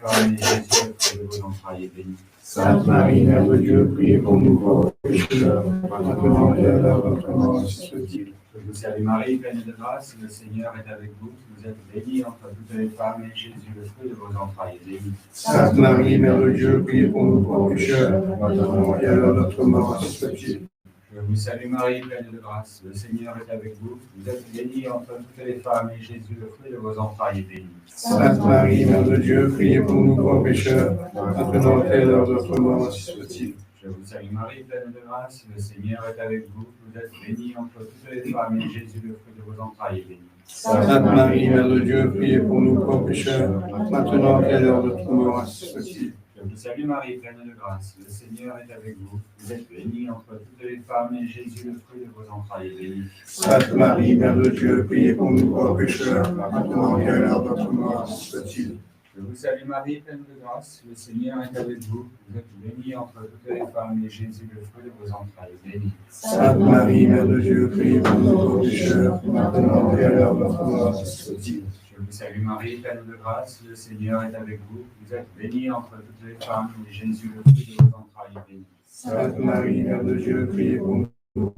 Femmes et Jésus, le fruit de vos entrailles, est béni. Sainte Marie, Mère de Dieu, priez pour nous pauvres pécheurs, maintenant et à l'heure de notre mort, ainsi soit-il. Je vous salue Marie, pleine de grâce, le Seigneur est avec vous. Vous êtes bénie entre toutes les femmes, et Jésus, le fruit de vos entrailles, est béni. Sainte Marie, Mère de Dieu, priez pour nous pauvres pécheurs, maintenant et à l'heure de notre mort, ainsi soit-il. Je vous salue Marie, pleine de grâce, le Seigneur est avec vous. Vous êtes bénie entre toutes les femmes, et Jésus, le fruit de vos entrailles, est béni. Sainte Marie, Mère de Dieu, priez pour nous pauvres pécheurs, maintenant et à l'heure de notre mort, ainsi soit-il. Je vous salue Marie, pleine de grâce, le Seigneur est avec vous. Vous êtes bénie entre toutes les femmes, et Jésus, le fruit de vos entrailles, est béni. Sainte Marie, Mère de Dieu, priez pour nous pauvres pécheurs, maintenant et à l'heure de notre mort, ainsi soit-il. Je vous salue Marie, pleine de grâce, le Seigneur est avec vous. Vous êtes bénie entre toutes les femmes, et Jésus, le fruit de vos entrailles, est béni. Sainte Marie, Mère de Dieu, priez pour nous pauvres pécheurs, maintenant et à l'heure de notre mort, ainsi soit-il. Je vous salue Marie, pleine de grâce, le Seigneur est avec vous. Vous êtes bénie entre toutes les femmes, et Jésus, le fruit de vos entrailles, est béni. Sainte Marie, Mère de Dieu, priez pour nous pauvres pécheurs, maintenant et à l'heure de notre mort, ainsi soit-il. Je vous salue Marie, pleine de grâce, le Seigneur est avec vous. Vous êtes bénie entre toutes les femmes, et Jésus, le fruit de vos entrailles, est béni. Sainte Marie, Mère de Dieu, priez pour nous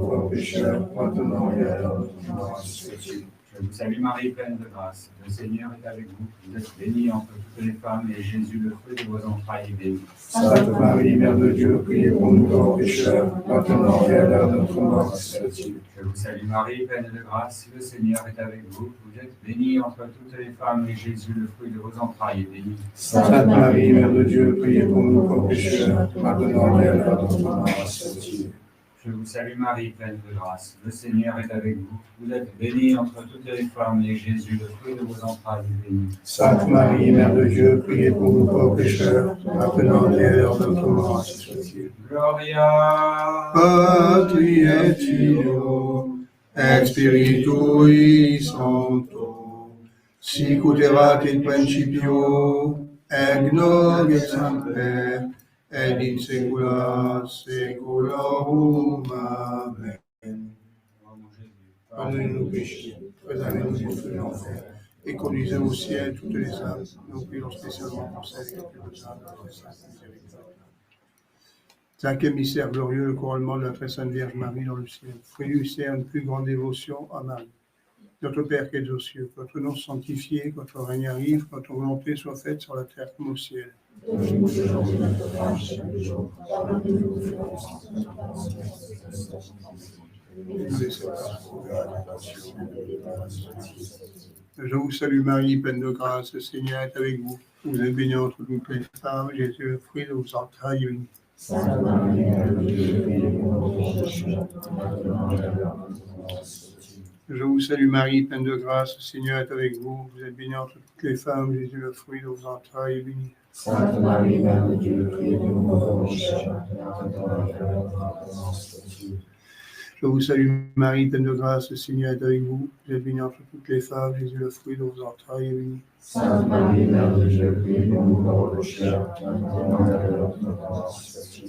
pauvres pécheurs, maintenant et à l'heure de notre mort, ainsi soit-il. Je vous salue Marie, pleine de grâce, le Seigneur est avec vous. Vous êtes bénie entre toutes les femmes, et Jésus, le fruit de vos entrailles, est béni. Sainte Marie, Mère de Dieu, priez pour nous pauvres pécheurs, maintenant et à l'heure de notre mort, ainsi soit-il. Je vous salue Marie, pleine de grâce, le Seigneur est avec vous. Vous êtes bénie entre toutes les femmes, et Jésus, le fruit de vos entrailles, est béni. Sainte Marie, Mère de Dieu, priez pour nous pauvres pécheurs, maintenant et à l'heure de notre mort, ainsi soit-il. Je vous salue Marie, pleine de grâce, le Seigneur est avec vous. Vous êtes bénie entre toutes les femmes, et Jésus, le fruit de vos entrailles, est béni. Sainte Marie, Mère de Dieu, priez pour nous pauvres pécheurs, maintenant et à l'heure de notre mort, ainsi soit-il. Gloria Patri et Filio, et Spiritui Sancto, sic ut erat in principio, et nunc et semper, et in saecula saeculorum. Amen. Pardonnez-nous nos péchés, préservez-nous du feu de l'enfer, et conduisez au ciel toutes les âmes, nous prions spécialement pour celles qui ont plus besoin de votre sainte miséricorde. Cinquième mystère glorieux, le couronnement de la très sainte Vierge Marie dans le ciel. Fruit du mystère, une plus grande dévotion à Marie. Notre Père qui es aux cieux, que votre nom soit sanctifié, que votre règne arrive, que votre volonté soit faite sur la terre comme au ciel. Donne-nous aujourd'hui notre pain chaque jour. Pardonne-nous nos offenses, Ne nous laissez pas trouver à la tentation, mais débarrassez-nous du mal. Je vous salue Marie, pleine de grâce, le Seigneur est avec vous. Vous êtes bénie entre toutes les femmes, Jésus, le fruit de vos entrailles, est béni. Sainte Marie, Mère de Dieu, priez pour nous pauvres pécheurs, maintenant et à l'heure de notre mort, ainsi soit-il. Je vous salue Marie, pleine de grâce, le Seigneur est avec vous. Vous êtes bénie entre toutes les femmes, Jésus, le fruit de vos entrailles, est béni. Sainte Marie, Mère de Dieu, priez pour nous pauvres pécheurs, maintenant et à l'heure de notre mort, ainsi soit-il. Je vous salue Marie, pleine de grâce, le Seigneur est avec vous. Vous êtes bénie entre toutes les femmes, Jésus, le fruit de vos entrailles, est béni. Sainte Marie, Mère de Dieu, priez pour nous pauvres pécheurs, maintenant et à l'heure de notre mort, ainsi soit-il.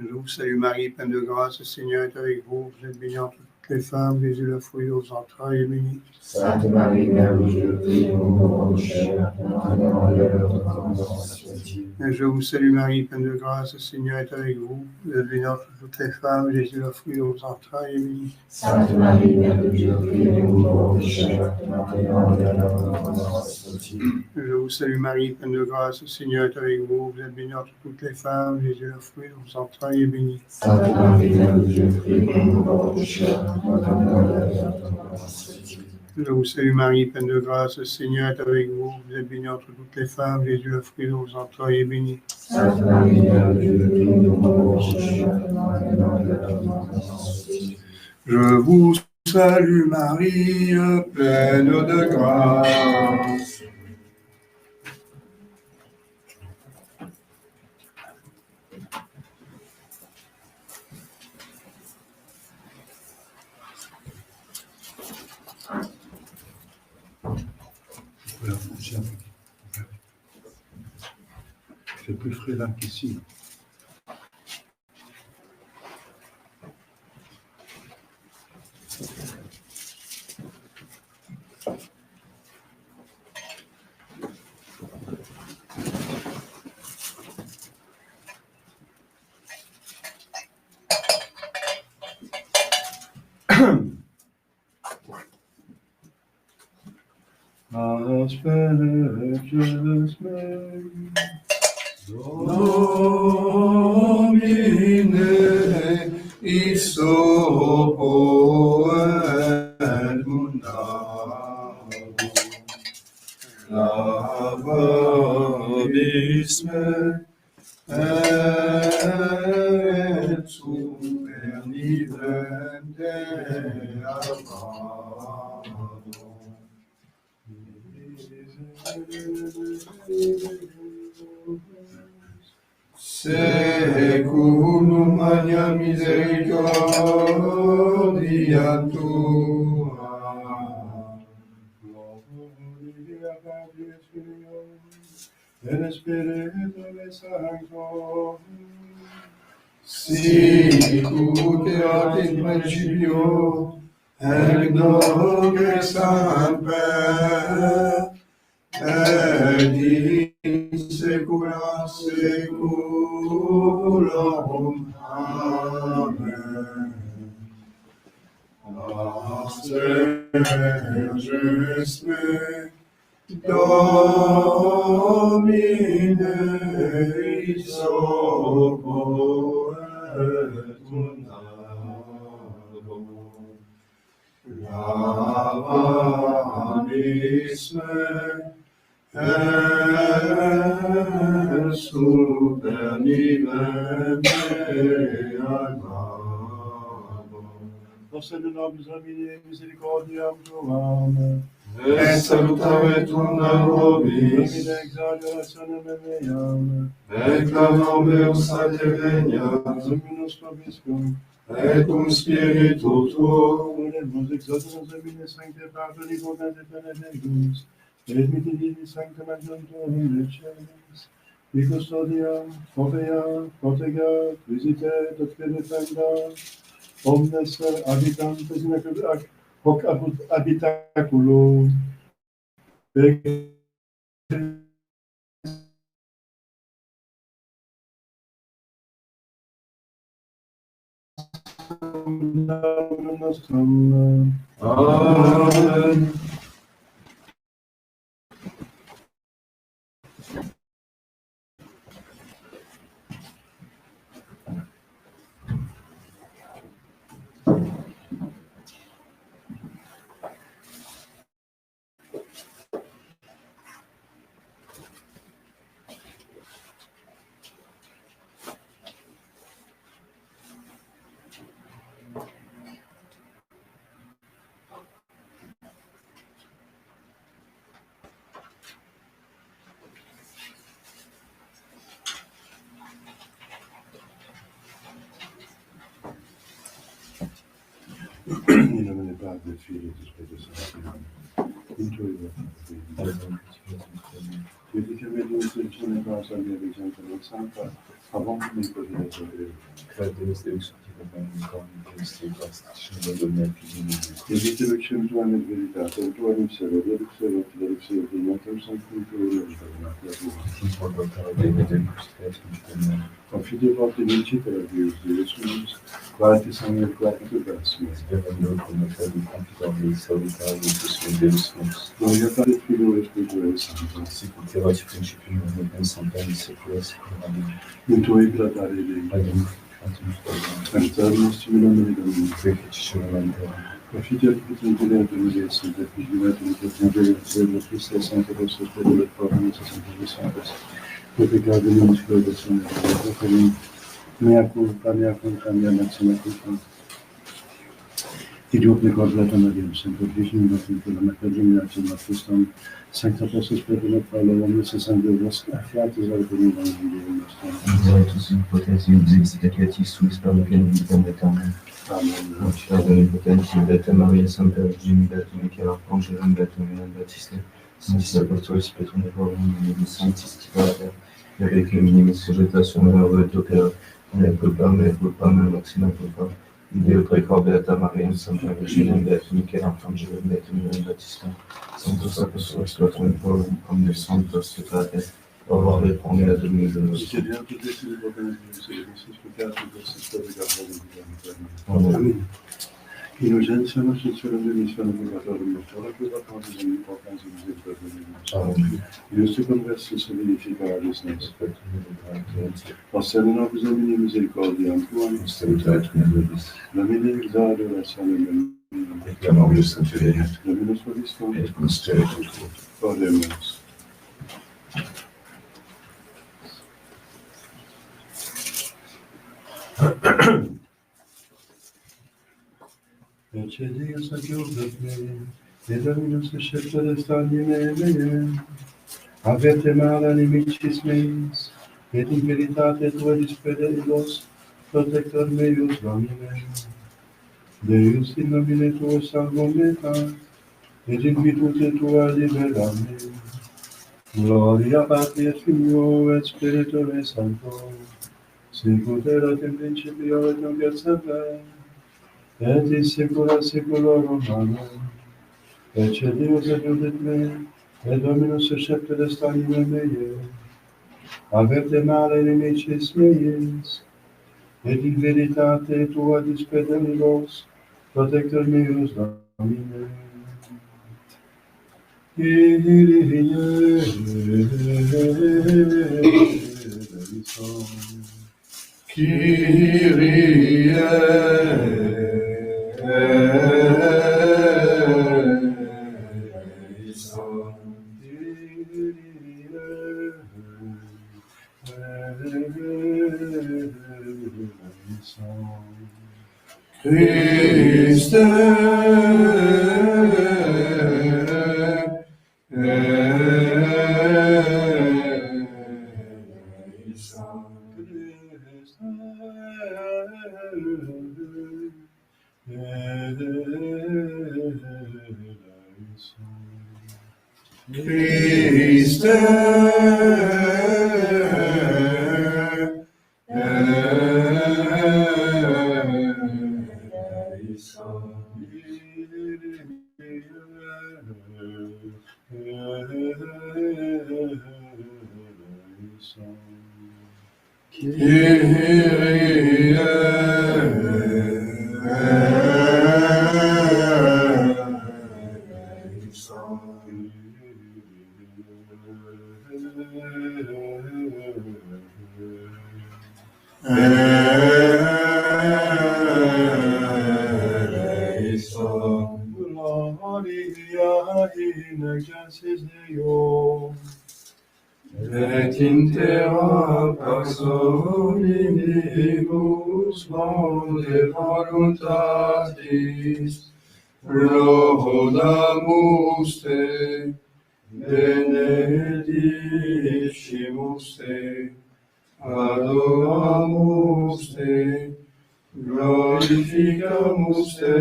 Je vous salue Marie, pleine de grâce, le Seigneur est avec vous. Vous êtes bénie entre toutes les femmes, Jésus, le fruit de vos entrailles, est béni. Sainte Marie, Mère de Dieu, priez pour nous pauvres pécheurs, maintenant et à l'heure de notre mort, ainsi soit-il. Je vous salue Marie, pleine de grâce, le Seigneur est avec vous. Vous êtes bénie entre toutes les femmes, Jésus, le fruit de vos entrailles, est béni. Sainte Marie, Mère de Dieu, priez pour nous pauvres pécheurs, maintenant et à l'heure de notre mort, ainsi soit-il. Je vous salue Marie, pleine de grâce, le Seigneur est avec vous. Vous êtes bénie entre toutes les femmes, Jésus, le fruit de vos entrailles, est béni. Sainte Marie, Mère de Dieu, priez pour nous pauvres pécheurs, maintenant et à l'heure de notre mort, ainsi soit-il. Je vous salue Marie, pleine de grâce, le Seigneur est avec vous. Vous êtes bénie entre toutes les femmes, Jésus, le fruit de vos entrailles, est béni. Sainte Marie, Mère de Dieu, priez pour nous pauvres pécheurs, maintenant et à l'heure de notre mort, ainsi soit-il. Je vous salue Marie, pleine de grâce. C'est plus frais là qu'ici. perpetuous name. Domine isopo et mundabo, lavabis me et super nivente amado. Secundum magna misericordia tua, Gloria Patris Filio, et Spiritui Sancto, sicut erat in principio, et nunc et semper, et in saecula saeculorum. Amen. Asterges me, Domine isopo et mundabo, lavamis me et super nivente amado. Posse de nobis Domini misericordiam tuam, Et salutare tunda nobis, Domine exaltationem meam, et clamam meus adveniat, Dominus vobiscum, et cum spiritu tuo, Oremus exaltamus Domine Sancte Patri Bonus et Benedictus, et mittidivi sanctum adjunctum deceris, qui custodia, protega, visite, et defenda, omnes habitantes in hoc habitaculo, nostrum. Amen. In nomine Patris, Filii et Spiritus Sancti. Into your Critica medium soluzione causa di avvicinamento del Santo, avant di cosiddetto Credemus Deus activamente con Christi plastici della figlia. Edite lucem tuam et veritatem tuam observo, deduxero, fidelixero, sanctum tuum, Ti portare bene del Christus. confide forte vincite la Deus, Deus meus, quae sangue quae gratia. Sperando come credo confidare salutare Iisus Deus nos. Gloria Patri, Filio et Spiritus Sancto. Sicut erat principium et nunc semper in saecula saeculorum. In tui gradare Dei. Amen. Antum Cantamus similum Domini. Fecit Profite al Petrintere de Maria Santa Figura de Petrintere de Christe Sancte Rosso Spero et Formis Sancte Sanctus. Peccare venimus gloriazione Dei. Mea culpa, mea maxima culpa. Idiot recordat Mariam, Sancta Virgin Maria, la Maccademia Acima Christum, Sancta Possus Perdulat Paula, omnes Sancte Vos, affiatus al venida in Deo nostrum. Exaltus in potentiam existe creatis suis per lucem vitam aeternam. Amen. Ad omnipotentiam Beata Maria Sancta Virgin Beatum Michael Archangelum Beatum Ioannem Baptiste, Sanctis Apostolis Petrum et Paulinum Minimis Sanctis Tivate, Requiem minimis sujetationem et opera, mea culpa, maxima culpa. Deo precor Beata Maria Sancta Virginem Beatum Michael Archangelum Beatum Ioannem Baptiste, Sanctus Apostolis Petrum et Paulinum omnes sanctos Tivate, Ora promia Domini Deus. Chiediam tutte le vocazioni di Deus, peccato, versus per regardare di Amen. Amen. Innocenzia senza benissimo peccatori nostri, ora che la cosa è importanza di perdonare. Giusto converso significa business. Passando bisogno di misericordia, la mia exagerazione, la mia soddisfazione, oremos. Ece Dios ayúdame, Domino suscepto de stagni avete mala nimicis meis, et in veritate tua dispedidos, protector meus Domine. Deus in nomine tuo salvo meta, et in virtute tua libera me. Gloria Patri et Filio et Spiritui Sancto, sicut erat in principio et nunc et semper, et in saecula saeculorum. Amen. Ece Deus adjudet me, et Dominus susceptet est anima mea, averte male nimicis meis, et in veritate tua dispedenidos, protector meus Domine. Kyrie eleison. Kyrie Christe Gloria in excelsis Deo, et in terra pax omnibus bonde voluntatis, laudamus te, benedicimus te, adoramus te, glorificamus te.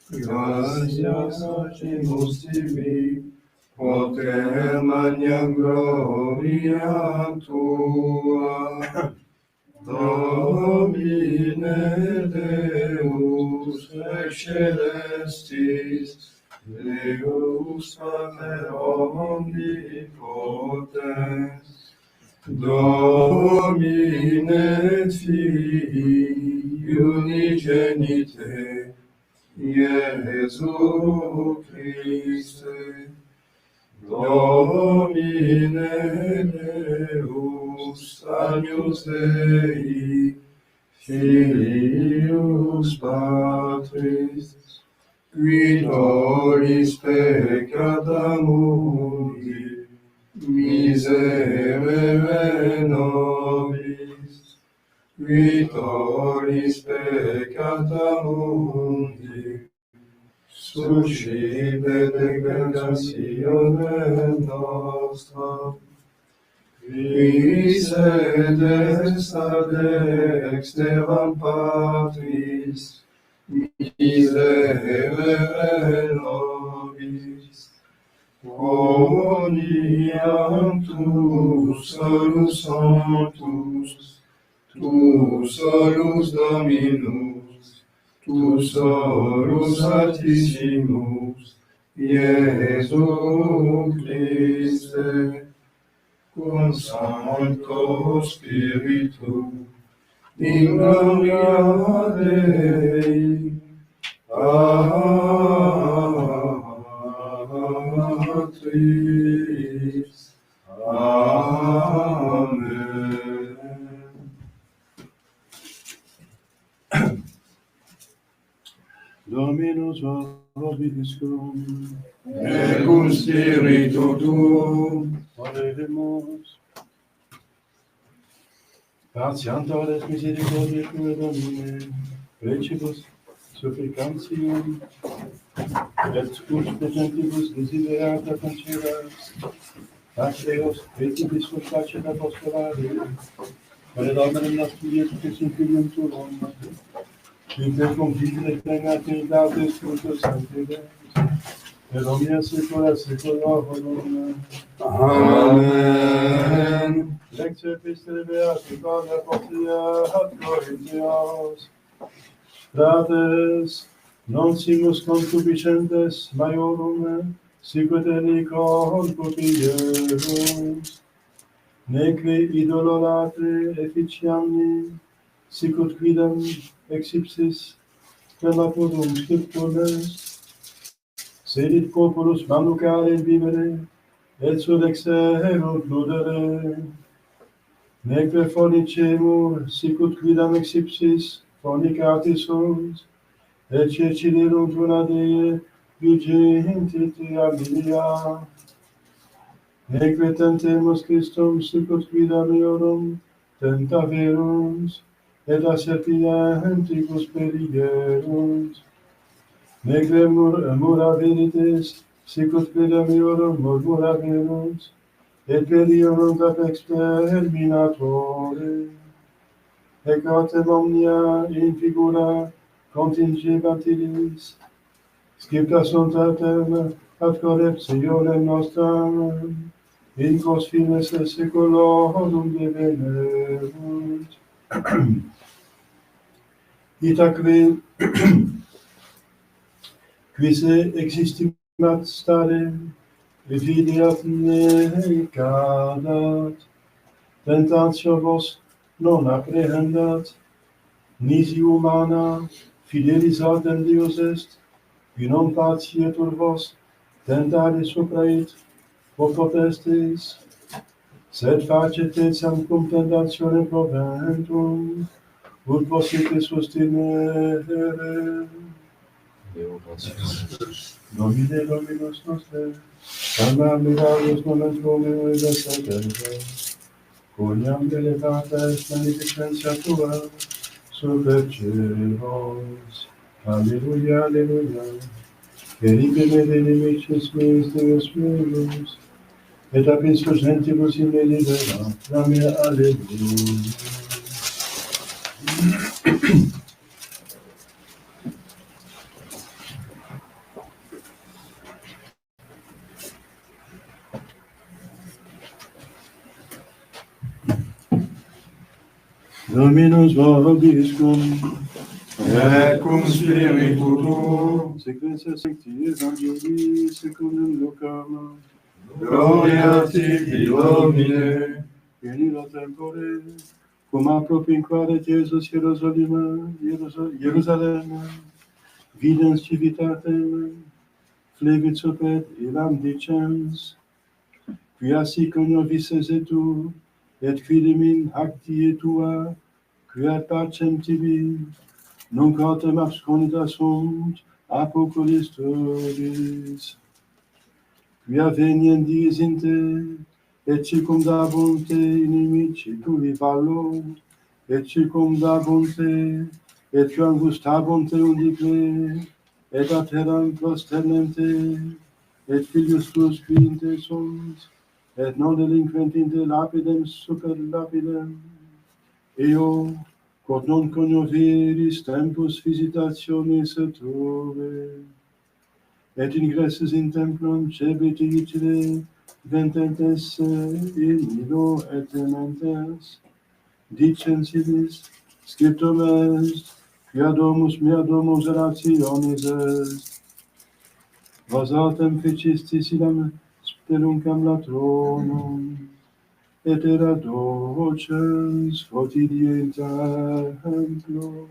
Gratias agimus tibi, poter magnam gloria tua. Domine Deus ex celestis, Deus Pater omnipotens, Domine Filii unigenite, Iesu Christe, Domine Deus, Agnus Dei, Filius Patris, qui tollis peccata mundi, miserere nobis, qui tollis peccata mundi, suscite decretationem nostra, qui sedes ad exteram Patris, miserere nobis, quoniam tu solus sanctus, tu solus Dominus, tu solus Altissimus, Iesu Christe, cum Sancto Spiritu, in gloria Dei. Patris. Amen. Dominus vobiscum, et cum spiritu tuo, oremus. Patientores misericordiae tue, Domine, precibus supplicantium, et cus petentibus desiderata concedas, ac Deus petibus facet apostolari, per Dominum nostrum Iesu Christum Filium tuum, qui per configere plena Trinitate Spiritus Sancti, et omnia saecula saeculorum. Amen. Lectio epistolae Beati Pauli Apostolia ad Corinthios. Fratres, non simus concupiscentes maiorum, sicut enico concupierus, neque idololatri efficiamni, sicut quidem exipsis prematurum scripturas, sedit populus manducare vivere, et surrexerunt ludere, neque fornicemur, sicut quidam exipsis fornicatis sunt, et ceciderunt una Dei viginti alia. Neque tentemus Christum, sicut quidam eorum tentaverunt, et a serpientibus perigerunt. Neque murabilis, sicut quidam eorum murmuraverunt, et periorunt ab exterminatore. Ec autem omnia in figura contingebatilis, scripta sunt autem ad corruptionem nostram, in quos fines saeculorum devenerunt. Itaque quise existimat stare, et videat necadat, tentatio vos non apprehendat, nisi humana fidelis autem Deus est, qui non patietur vos tentare suprait, quo potestis, sed facet etiam cum tentationem proventum, ut possite sustinere. Domine Dominus nostre, Salva mirarius momentum et seterve, quoniam elevata est magnificentia tua, super cielo. Alleluia, alleluia. Peribile de nemicis meis Deus meus, et apisco gentibus in me libera, clame alleluia. Dominus vobiscum, Et cum spiritu tuo, sequentia sancti evangelii secundum Lucam, gloria tibi, Domine. venilo tempore, cum apropinquaret Iesus Jerusalem, videns civitatem, flevit supet illam dicens, quia sic coniovisses et tu, et quidimin hac die tua, quia pacem tibi, nunc autem absconditas sunt apocalyptoris, quia veniendis inte, et circumdabunte inimici tui vallo, et circumdabunte, et angustabunte undique, et a terram prosternente, et filius tuus qui inte sunt, et non delinquentinte lapidem super lapidem, eo, quod non conioveris tempus visitationis tuae, et ingressus in templum cebit igitire vententes in illo et dementes, dicens illis, scriptum est, quia domus mea domus orationis est. Vos autem fecistis idam speluncam latronum, et de la dolce quotidiana templo.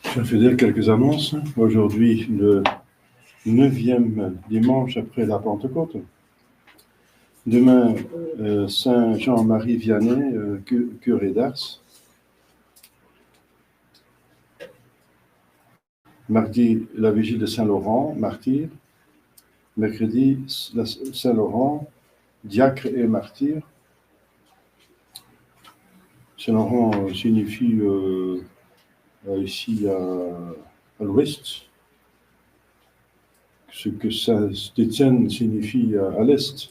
Chers fidèles, quelques annonces. Aujourd'hui, le 9e dimanche après la Pentecôte. Demain, Saint Jean-Marie Vianney, curé d'Ars. Mardi, la vigile de Saint-Laurent, martyr. Mercredi, Saint-Laurent, diacre et martyr. Saint-Laurent signifie ici à l'ouest, ce que Saint-Étienne signifie à l'est.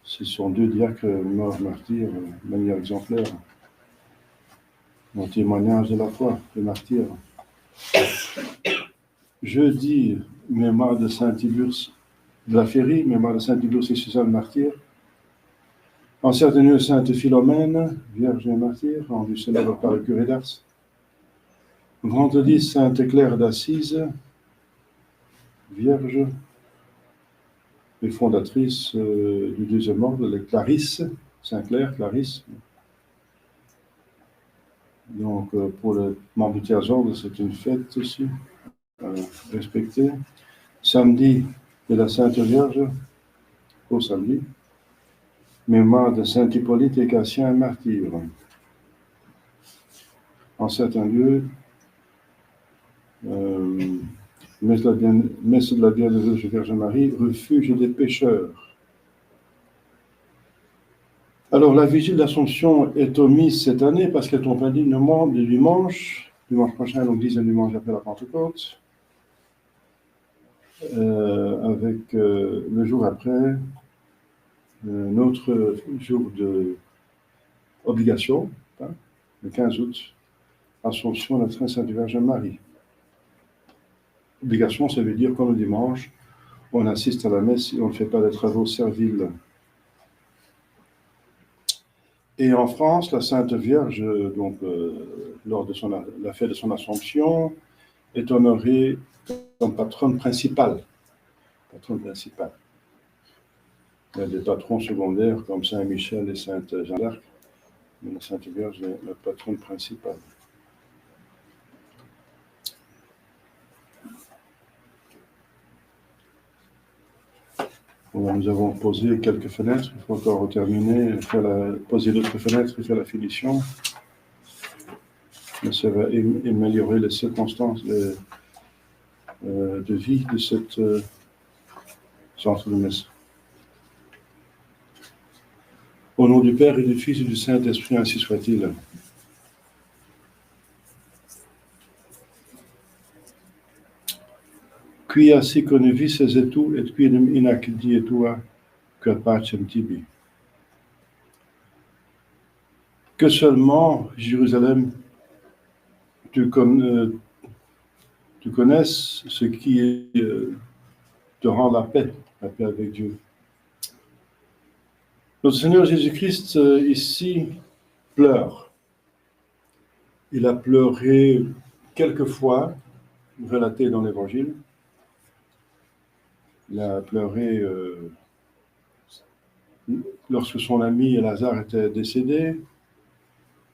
Ce sont deux diacres morts martyrs de manière exemplaire, en témoignage de la foi, des martyrs. Jeudi, mémoire de Saint-Tiburce de la Férie, mémoire de Saint-Tiburce et Suzanne martyr. En certains lieux, Sainte Philomène, vierge et martyr, rendue célèbre par le curé d'Ars. Vendredi, Sainte Claire d'Assise, vierge et fondatrice du deuxième ordre, les Clarisse, Sainte-Claire, Clarisse. Donc, pour les membres du tiers ordre, c'est une fête aussi, respectée. Samedi, de la Sainte Vierge, au samedi. Mémoire de Saint Hippolyte et Cassien, martyr. En certains lieux, messe de la Bienheureuse Vierge Marie, refuge des pécheurs. Alors, la vigile d'Assomption est omise cette année parce qu'elle tombe indignement du dimanche prochain, donc 10e dimanche après la Pentecôte, avec le jour après, notre jour de obligation, hein, le 15 août, Assomption de la Très Sainte Vierge Marie. Obligation, ça veut dire comme le dimanche, on assiste à la messe et on ne fait pas des travaux serviles. Et en France, la Sainte Vierge, donc, lors de la fête de son Assomption, est honorée comme patronne principale. Patronne principale. Il y a des patrons secondaires comme Saint Michel et Sainte Jeanne d'Arc, mais la Sainte Vierge est la patronne principale. Voilà, nous avons posé quelques fenêtres, il faut encore terminer, poser d'autres fenêtres et faire la finition. Mais ça va améliorer les circonstances de vie de cette centre de messe. Au nom du Père et du Fils et du Saint-Esprit, ainsi soit-il. Quia sic vices et tu, et quidem inac die tua, que pacem tibi. Que seulement, Jérusalem, tu connaisses ce qui te rend la paix avec Dieu. Notre Seigneur Jésus-Christ, ici, pleure. Il a pleuré quelquefois, relaté dans l'Évangile. Il a pleuré lorsque son ami Lazare était décédé.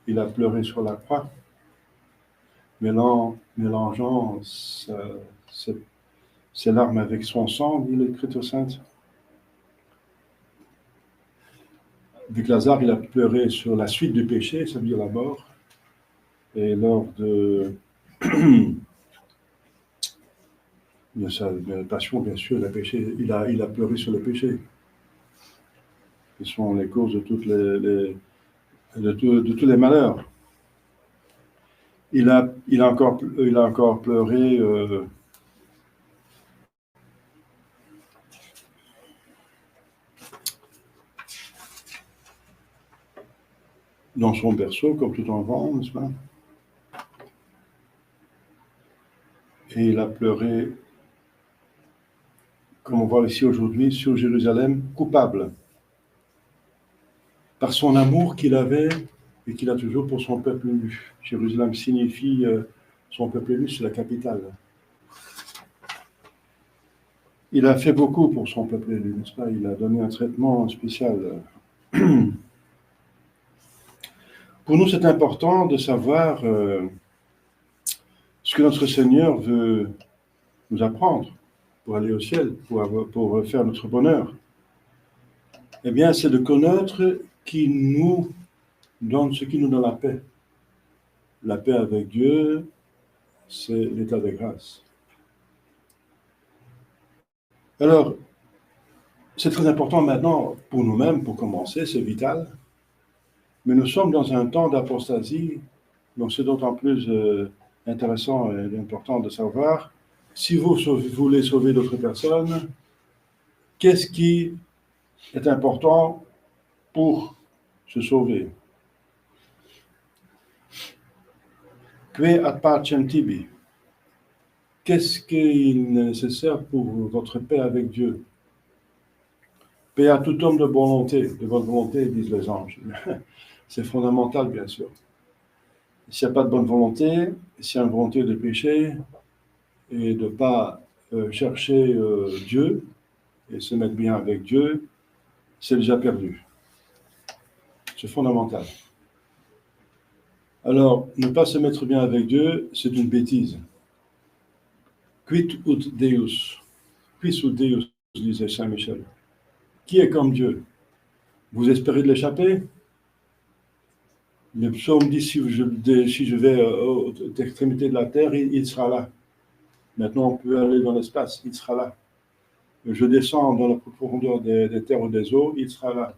Il a pleuré sur la croix, mélangeant ses larmes avec son sang, dit l'Écriture sainte. Avec Lazare, il a pleuré sur la suite du péché, ça veut dire la mort. Et lors de sa passion, bien sûr, il a pleuré sur le péché. Qui sont les causes de tous les malheurs. Il a encore pleuré dans son berceau, comme tout enfant, n'est-ce pas? Et il a pleuré, comme on voit ici aujourd'hui, sur Jérusalem, coupable, par son amour qu'il avait et qu'il a toujours pour son peuple élu. Jérusalem signifie son peuple élu, c'est la capitale. Il a fait beaucoup pour son peuple élu, n'est-ce pas? Il a donné un traitement spécial. Pour nous, c'est important de savoir ce que notre Seigneur veut nous apprendre pour aller au ciel, pour faire notre bonheur. Eh bien, c'est de connaître ce qui nous donne la paix. La paix avec Dieu, c'est l'état de grâce. Alors, c'est très important maintenant pour nous-mêmes, pour commencer, c'est vital. Mais nous sommes dans un temps d'apostasie, donc c'est d'autant plus intéressant et important de savoir, si vous voulez sauver d'autres personnes, qu'est-ce qui est important pour se sauver? Que ad pacem tibi? Qu'est-ce qui est nécessaire pour votre paix avec Dieu? Paix à tout homme de volonté, disent les anges. C'est fondamental, bien sûr. S'il n'y a pas de bonne volonté, s'il y a une volonté de pécher et de ne pas chercher Dieu et se mettre bien avec Dieu, c'est déjà perdu. C'est fondamental. Alors, ne pas se mettre bien avec Dieu, c'est une bêtise. Quid ut Deus? Quis ut Deus, disait Saint Michel. Qui est comme Dieu? Vous espérez de l'échapper? Le psaume dit, si je vais aux extrémités de la terre, il sera là. Maintenant, on peut aller dans l'espace, il sera là. Je descends dans la profondeur des terres ou des eaux, il sera là.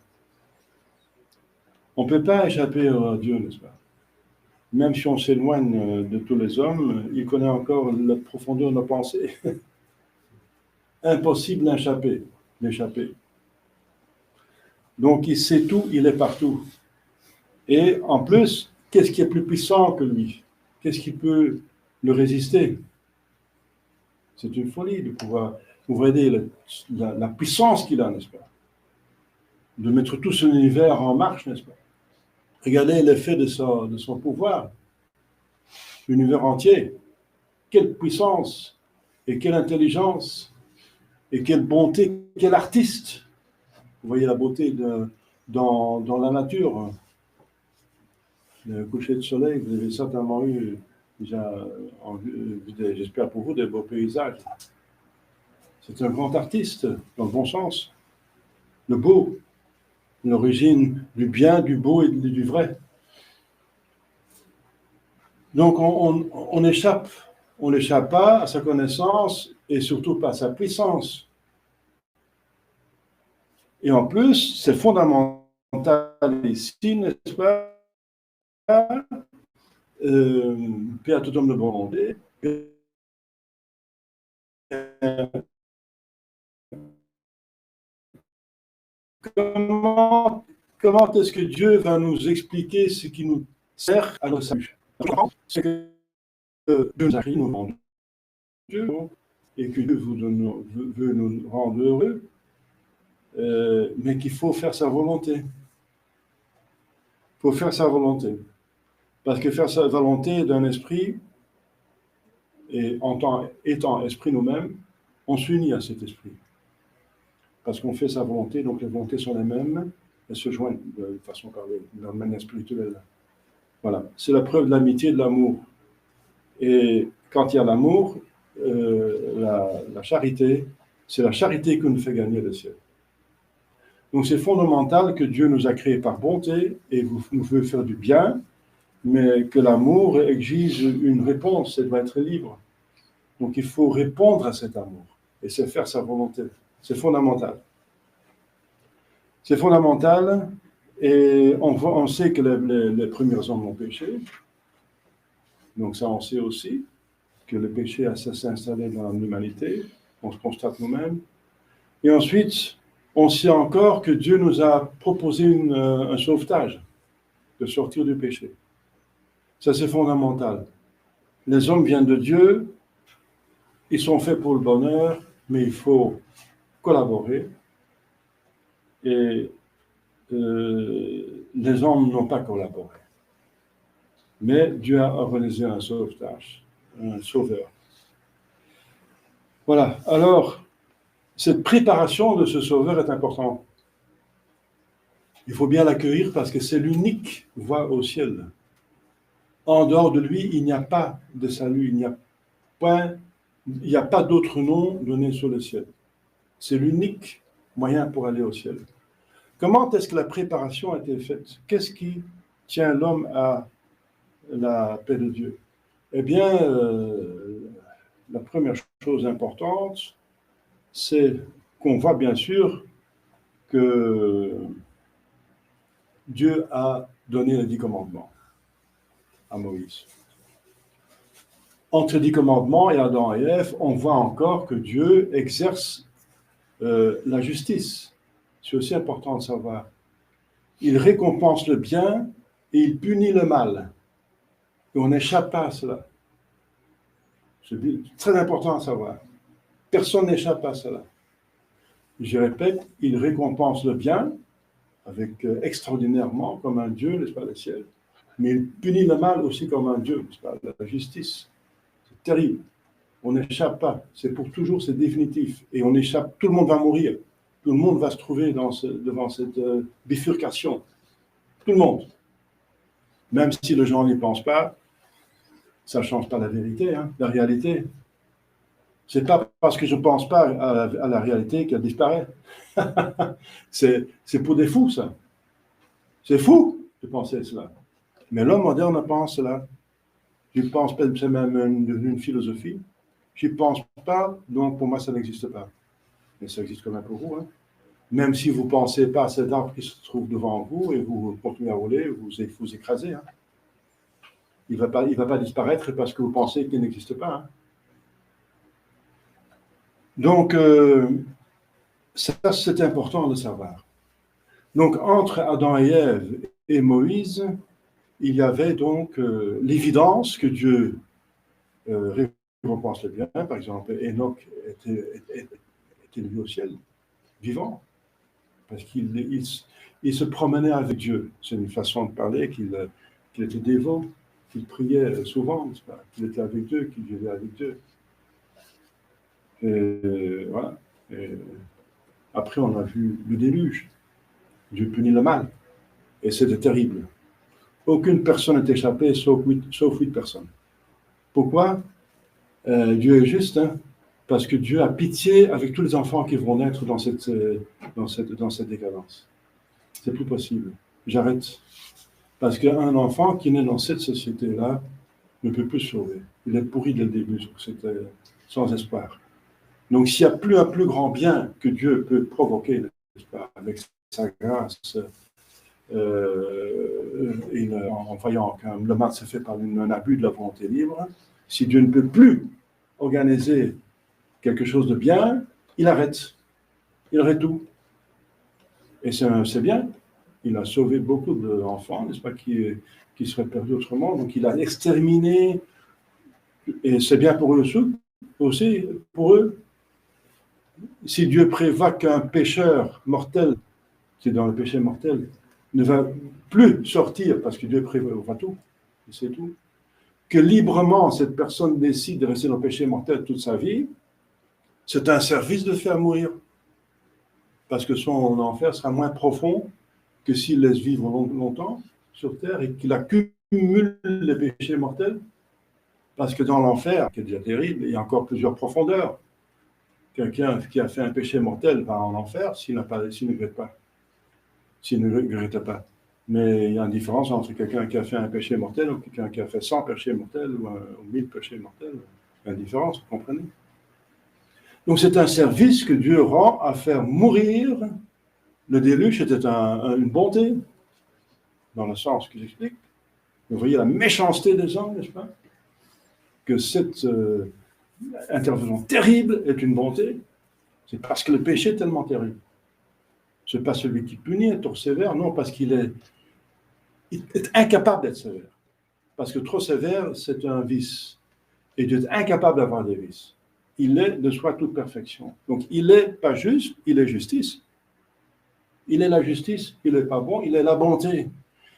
On ne peut pas échapper à Dieu, n'est-ce pas? Même si on s'éloigne de tous les hommes, il connaît encore la profondeur de nos pensées. Impossible d'échapper. Donc, il sait tout, il est partout. Et en plus, qu'est-ce qui est plus puissant que lui? Qu'est-ce qui peut le résister? C'est une folie de pouvoir aider la puissance qu'il a, n'est-ce pas? De mettre tout son univers en marche, n'est-ce pas? Regardez l'effet de son pouvoir. L'univers entier. Quelle puissance et quelle intelligence et quelle bonté, quel artiste. Vous voyez la beauté dans la nature. Le coucher de soleil, vous avez certainement eu déjà, j'espère pour vous, des beaux paysages. C'est un grand artiste, dans le bon sens. Le beau, l'origine du bien, du beau et du vrai. Donc on n'échappe pas à sa connaissance et surtout pas à sa puissance. Et en plus, c'est fondamental ici, n'est-ce pas? Paix à tout homme de volonté. Comment est-ce que Dieu va nous expliquer ce qui nous sert à notre salut? C'est que Dieu nous a créé, nous rendre Dieu, et que Dieu veut nous rendre heureux, mais qu'il faut faire sa volonté. Il faut faire sa volonté. Parce que faire sa volonté d'un esprit, et étant esprit nous-mêmes, on s'unit à cet esprit. Parce qu'on fait sa volonté, donc les volontés sont les mêmes, elles se joignent de façon parlée, dans le manière spirituelle. Voilà, c'est la preuve de l'amitié et de l'amour. Et quand il y a l'amour, la charité, c'est la charité qui nous fait gagner le ciel. Donc c'est fondamental que Dieu nous a créés par bonté et nous veut faire du bien, mais que l'amour exige une réponse, elle doit être libre. Donc il faut répondre à cet amour et c'est faire sa volonté. C'est fondamental. C'est fondamental et on sait que les premiers hommes ont péché. Donc ça, on sait aussi que le péché s'est installé dans l'humanité. On se constate nous-mêmes. Et ensuite, on sait encore que Dieu nous a proposé un sauvetage, de sortir du péché. Ça, c'est fondamental. Les hommes viennent de Dieu, ils sont faits pour le bonheur, mais il faut collaborer. Et les hommes n'ont pas collaboré. Mais Dieu a organisé un sauvetage, un sauveur. Voilà. Alors, cette préparation de ce sauveur est importante. Il faut bien l'accueillir parce que c'est l'unique voie au ciel. En dehors de lui, il n'y a pas de salut, il n'y a pas d'autre nom donné sur le ciel. C'est l'unique moyen pour aller au ciel. Comment est-ce que la préparation a été faite? Qu'est-ce qui tient l'homme à la paix de Dieu? Eh bien, la première chose importante, c'est qu'on voit bien sûr que Dieu a donné les 10 commandements à Moïse. Entre les 10 commandements et Adam et Ève, on voit encore que Dieu exerce la justice. C'est aussi important de savoir. Il récompense le bien et il punit le mal. Et on n'échappe pas à cela. C'est très important à savoir. Personne n'échappe à cela. Je répète, il récompense le bien avec extraordinairement comme un Dieu, n'est-ce pas, le ciel. Mais il punit le mal aussi comme un Dieu, n'est-ce pas, la justice. C'est terrible. On n'échappe pas. C'est pour toujours, c'est définitif. Et on échappe, tout le monde va mourir. Tout le monde va se trouver devant cette bifurcation. Tout le monde. Même si les gens n'y pensent pas, ça ne change pas la vérité, la réalité. Ce n'est pas parce que je ne pense pas à la réalité qu'elle disparaît. C'est pour des fous, ça. C'est fou de penser cela. Mais l'homme moderne pense cela. Je pense que c'est même une philosophie. Je n'y pense pas, donc pour moi, ça n'existe pas. Mais ça existe quand même pour vous. Même si vous ne pensez pas à cet arbre qui se trouve devant vous et vous continuez à rouler, vous écrasez. Il ne va pas disparaître parce que vous pensez qu'il n'existe pas. Donc, ça, c'est important de savoir. Donc, entre Adam et Ève et Moïse, il y avait donc l'évidence que Dieu récompense le bien. Par exemple, Enoch était élevé au ciel, vivant, parce qu'il se promenait avec Dieu. C'est une façon de parler qu'il était dévot, qu'il priait souvent, qu'il était avec Dieu, qu'il vivait avec Dieu. Et voilà. Et après, on a vu le déluge. Dieu punit le mal. Et c'était terrible. Aucune personne n'est échappée, sauf 8 personnes. Pourquoi? Dieu est juste, parce que Dieu a pitié avec tous les enfants qui vont naître dans cette décadence. C'est plus possible. J'arrête. Parce qu'un enfant qui naît dans cette société-là ne peut plus se sauver. Il est pourri dès le début, c'était sans espoir. Donc, s'il n'y a plus un plus grand bien que Dieu peut provoquer, avec sa grâce, en voyant que le mal se fait par un abus de la volonté libre, si Dieu ne peut plus organiser quelque chose de bien, il arrête. Il arrête tout. Et c'est bien. Il a sauvé beaucoup d'enfants, n'est-ce pas, qui seraient perdus autrement. Donc, il a exterminé. Et c'est bien pour eux aussi, pour eux. Si Dieu prévoit qu'un pécheur mortel, c'est dans le péché mortel, ne va plus sortir parce que Dieu prévoit tout, c'est tout, que librement cette personne décide de rester dans le péché mortel toute sa vie, c'est un service de faire mourir. Parce que son enfer sera moins profond que s'il laisse vivre longtemps sur terre et qu'il accumule les péchés mortels. Parce que dans l'enfer, qui est déjà terrible, il y a encore plusieurs profondeurs. Quelqu'un qui a fait un péché mortel va en enfer s'il ne regrette pas. s'il ne regrettait pas. Mais il y a une différence entre quelqu'un qui a fait un péché mortel ou quelqu'un qui a fait 100 péchés mortels ou 1000 péchés mortels. Il y a une différence, vous comprenez? Donc c'est un service que Dieu rend à faire mourir. Le déluge était une bonté, dans le sens que j'explique. Vous voyez la méchanceté des hommes, n'est-ce pas? Que cette intervention terrible est une bonté. C'est parce que le péché est tellement terrible. Ce n'est pas celui qui punit, est trop sévère, non, parce qu'il est incapable d'être sévère. Parce que trop sévère, c'est un vice. Et Dieu est incapable d'avoir des vices. Il est de soi toute perfection. Donc, il n'est pas juste, il est justice. Il est la justice, il n'est pas bon, il est la bonté.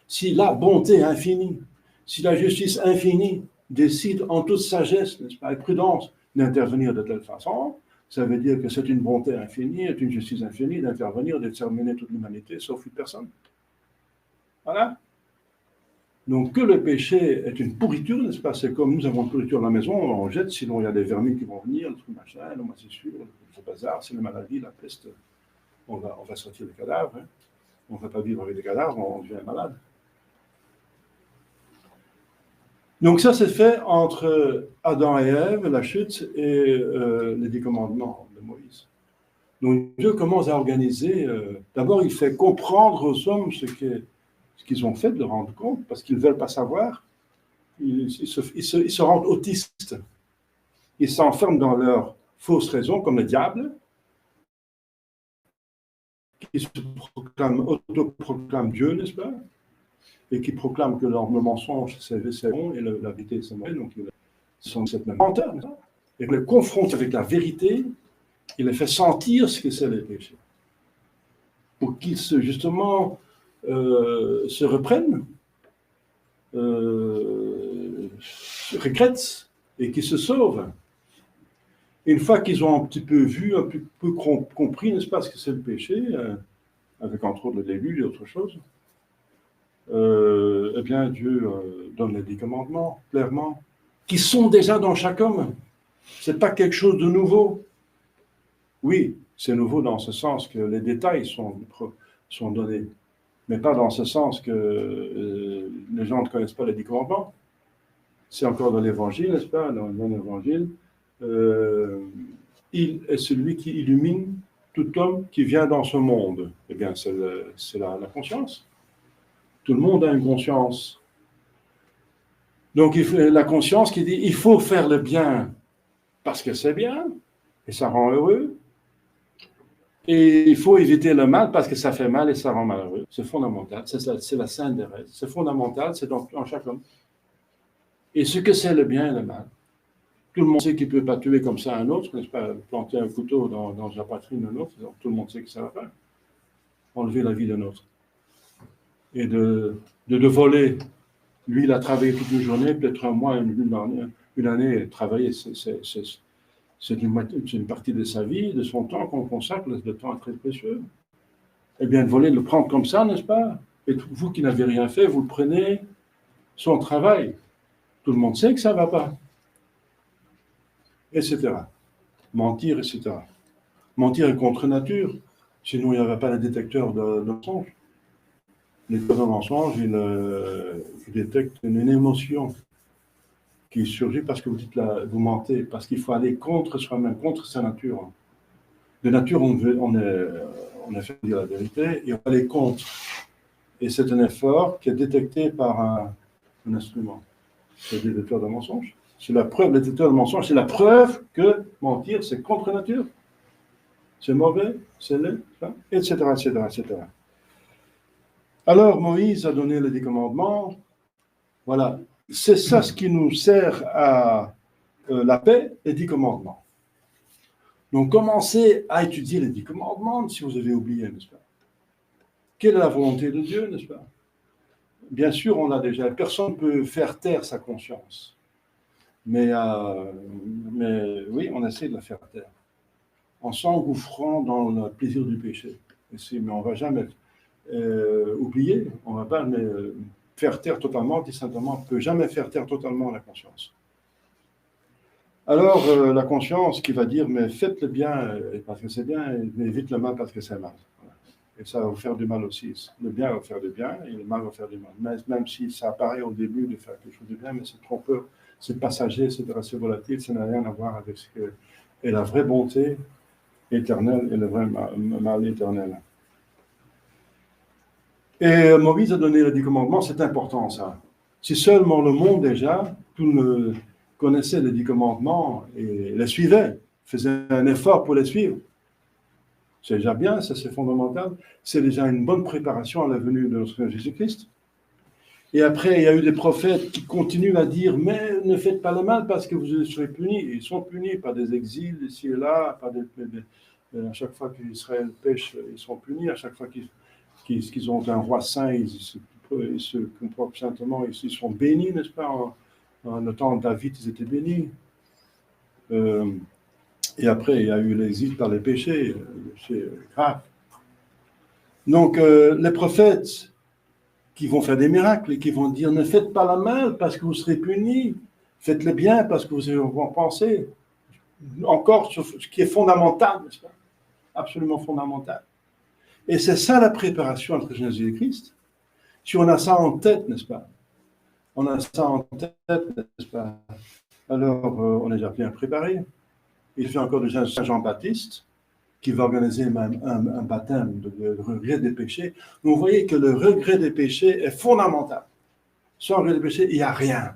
Si la bonté infinie, si la justice infinie décide en toute sagesse, n'est-ce pas, et prudence, d'intervenir de telle façon, ça veut dire que c'est une bonté infinie, c'est une justice infinie d'intervenir, d'exterminer toute l'humanité, sauf une personne. Voilà. Donc, que le péché est une pourriture, n'est-ce pas? C'est comme nous avons une pourriture à la maison, on jette, sinon il y a des vermines qui vont venir, le truc machin, le moisissure, le bazar, c'est la maladie, la peste. On va sortir les cadavres. Hein. On ne va pas vivre avec des cadavres, on devient malade. Donc ça, c'est fait entre Adam et Ève, la chute, et les 10 commandements de Moïse. Donc Dieu commence à organiser. D'abord, il fait comprendre aux hommes ce qu'ils ont fait, de rendre compte, parce qu'ils ne veulent pas savoir. Ils se rendent autistes. Ils s'enferment dans leurs fausses raisons, comme le diable, qui autoproclame Dieu, n'est-ce pas? Et qui proclame que le mensonge, c'est bon, et la vérité, c'est mauvais. Donc, ils sont cette même menteur, n'est-ce pas? Et il les confronte avec la vérité, il les fait sentir ce que c'est le péché. Pour qu'ils justement se reprennent, regrettent, et qu'ils se sauvent. Une fois qu'ils ont un petit peu vu, un peu compris, n'est-ce pas, ce que c'est le péché, avec entre autres le déluge et autre chose, eh bien Dieu donne les 10 commandements, clairement, qui sont déjà dans chaque homme. Ce n'est pas quelque chose de nouveau. Oui, c'est nouveau dans ce sens que les détails sont donnés, mais pas dans ce sens que les gens ne connaissent pas les 10 commandements. C'est encore dans l'Évangile, n'est-ce pas, dans l'Évangile. Il est celui qui illumine tout homme qui vient dans ce monde. Eh bien, c'est la conscience. Tout le monde a une conscience. Donc, la conscience qui dit il faut faire le bien parce que c'est bien et ça rend heureux. Et il faut éviter le mal parce que ça fait mal et ça rend malheureux. C'est fondamental. C'est la sainte des règles. C'est fondamental. C'est dans chaque homme. Et ce que c'est le bien et le mal. Tout le monde sait qu'il ne peut pas tuer comme ça un autre, n'est-ce pas, planter un couteau dans la poitrine d'un autre, donc tout le monde sait que ça va faire. Enlever la vie d'un autre. Et de voler. Lui, il a travaillé toute une journée, peut-être un mois, une année, travailler, c'est une partie de sa vie, de son temps qu'on consacre, le temps est très précieux. Eh bien, de voler, de le prendre comme ça, n'est-ce pas? Et vous qui n'avez rien fait, vous le prenez, son travail. Tout le monde sait que ça ne va pas. Etc. Mentir, etc. Mentir est contre nature, sinon il n'y aurait pas le détecteur de mensonge. Le détecteur de mensonge, il détecte une émotion qui surgit parce que vous mentez, parce qu'il faut aller contre soi-même, contre sa nature. De nature, on est fait dire la vérité et on va aller contre. Et c'est un effort qui est détecté par un instrument, le détecteur de mensonge. C'est la preuve, le détecteur de mensonge, c'est la preuve que mentir, c'est contre nature. C'est mauvais, c'est laid, etc., etc., etc. Alors, Moïse a donné les 10 commandements. Voilà. C'est ça ce qui nous sert à la paix, les 10 commandements. Donc, commencez à étudier les 10 commandements si vous avez oublié, n'est-ce pas? Quelle est la volonté de Dieu, n'est-ce pas? Bien sûr, on l'a déjà. Personne ne peut faire taire sa conscience. Mais oui, on essaie de la faire taire. En s'engouffrant dans le plaisir du péché. Mais on ne va jamais oublier, on ne va pas faire taire totalement, dit simplement, on ne peut jamais faire taire totalement la conscience. Alors, la conscience qui va dire, mais faites le bien parce que c'est bien, mais évite le mal parce que c'est mal. Voilà. Et ça va vous faire du mal aussi. Le bien va vous faire du bien et le mal va vous faire du mal. Même si ça apparaît au début de faire quelque chose de bien, mais c'est trompeur, c'est passager, c'est volatile, ça n'a rien à voir avec ce que est la vraie bonté éternelle et le vrai mal éternel. Et Moïse a donné les 10 commandements, c'est important ça. Si seulement le monde déjà, tout le connaissait les 10 commandements et les suivait, faisait un effort pour les suivre, c'est déjà bien, ça c'est fondamental. C'est déjà une bonne préparation à la venue de notre Seigneur Jésus-Christ. Et après, il y a eu des prophètes qui continuent à dire « Mais ne faites pas le mal parce que vous serez punis. » Ils sont punis par des exils ici et là, à chaque fois qu'Israël pêche, ils sont punis. À chaque fois qu'ils ont un roi saint, ils se comportent saintement, ils sont bénis, n'est-ce pas? En le temps de David, ils étaient bénis. Et après, il y a eu l'exil par les péchés, c'est grave. Donc, les prophètes qui vont faire des miracles et qui vont dire « Ne faites pas le mal parce que vous serez punis, faites le bien parce que vous allez en penser. » Encore sur ce qui est fondamental, n'est-ce pas? Absolument fondamental. Et c'est ça la préparation entre Jésus-Christ. Si on a ça en tête, n'est-ce pas? On a ça en tête, n'est-ce pas? Alors, on est déjà bien préparé. Il fait encore de Saint Jean-Baptiste, qui va organiser même un baptême de regret des péchés. Vous voyez que le regret des péchés est fondamental. Sans regret des péchés, il n'y a rien.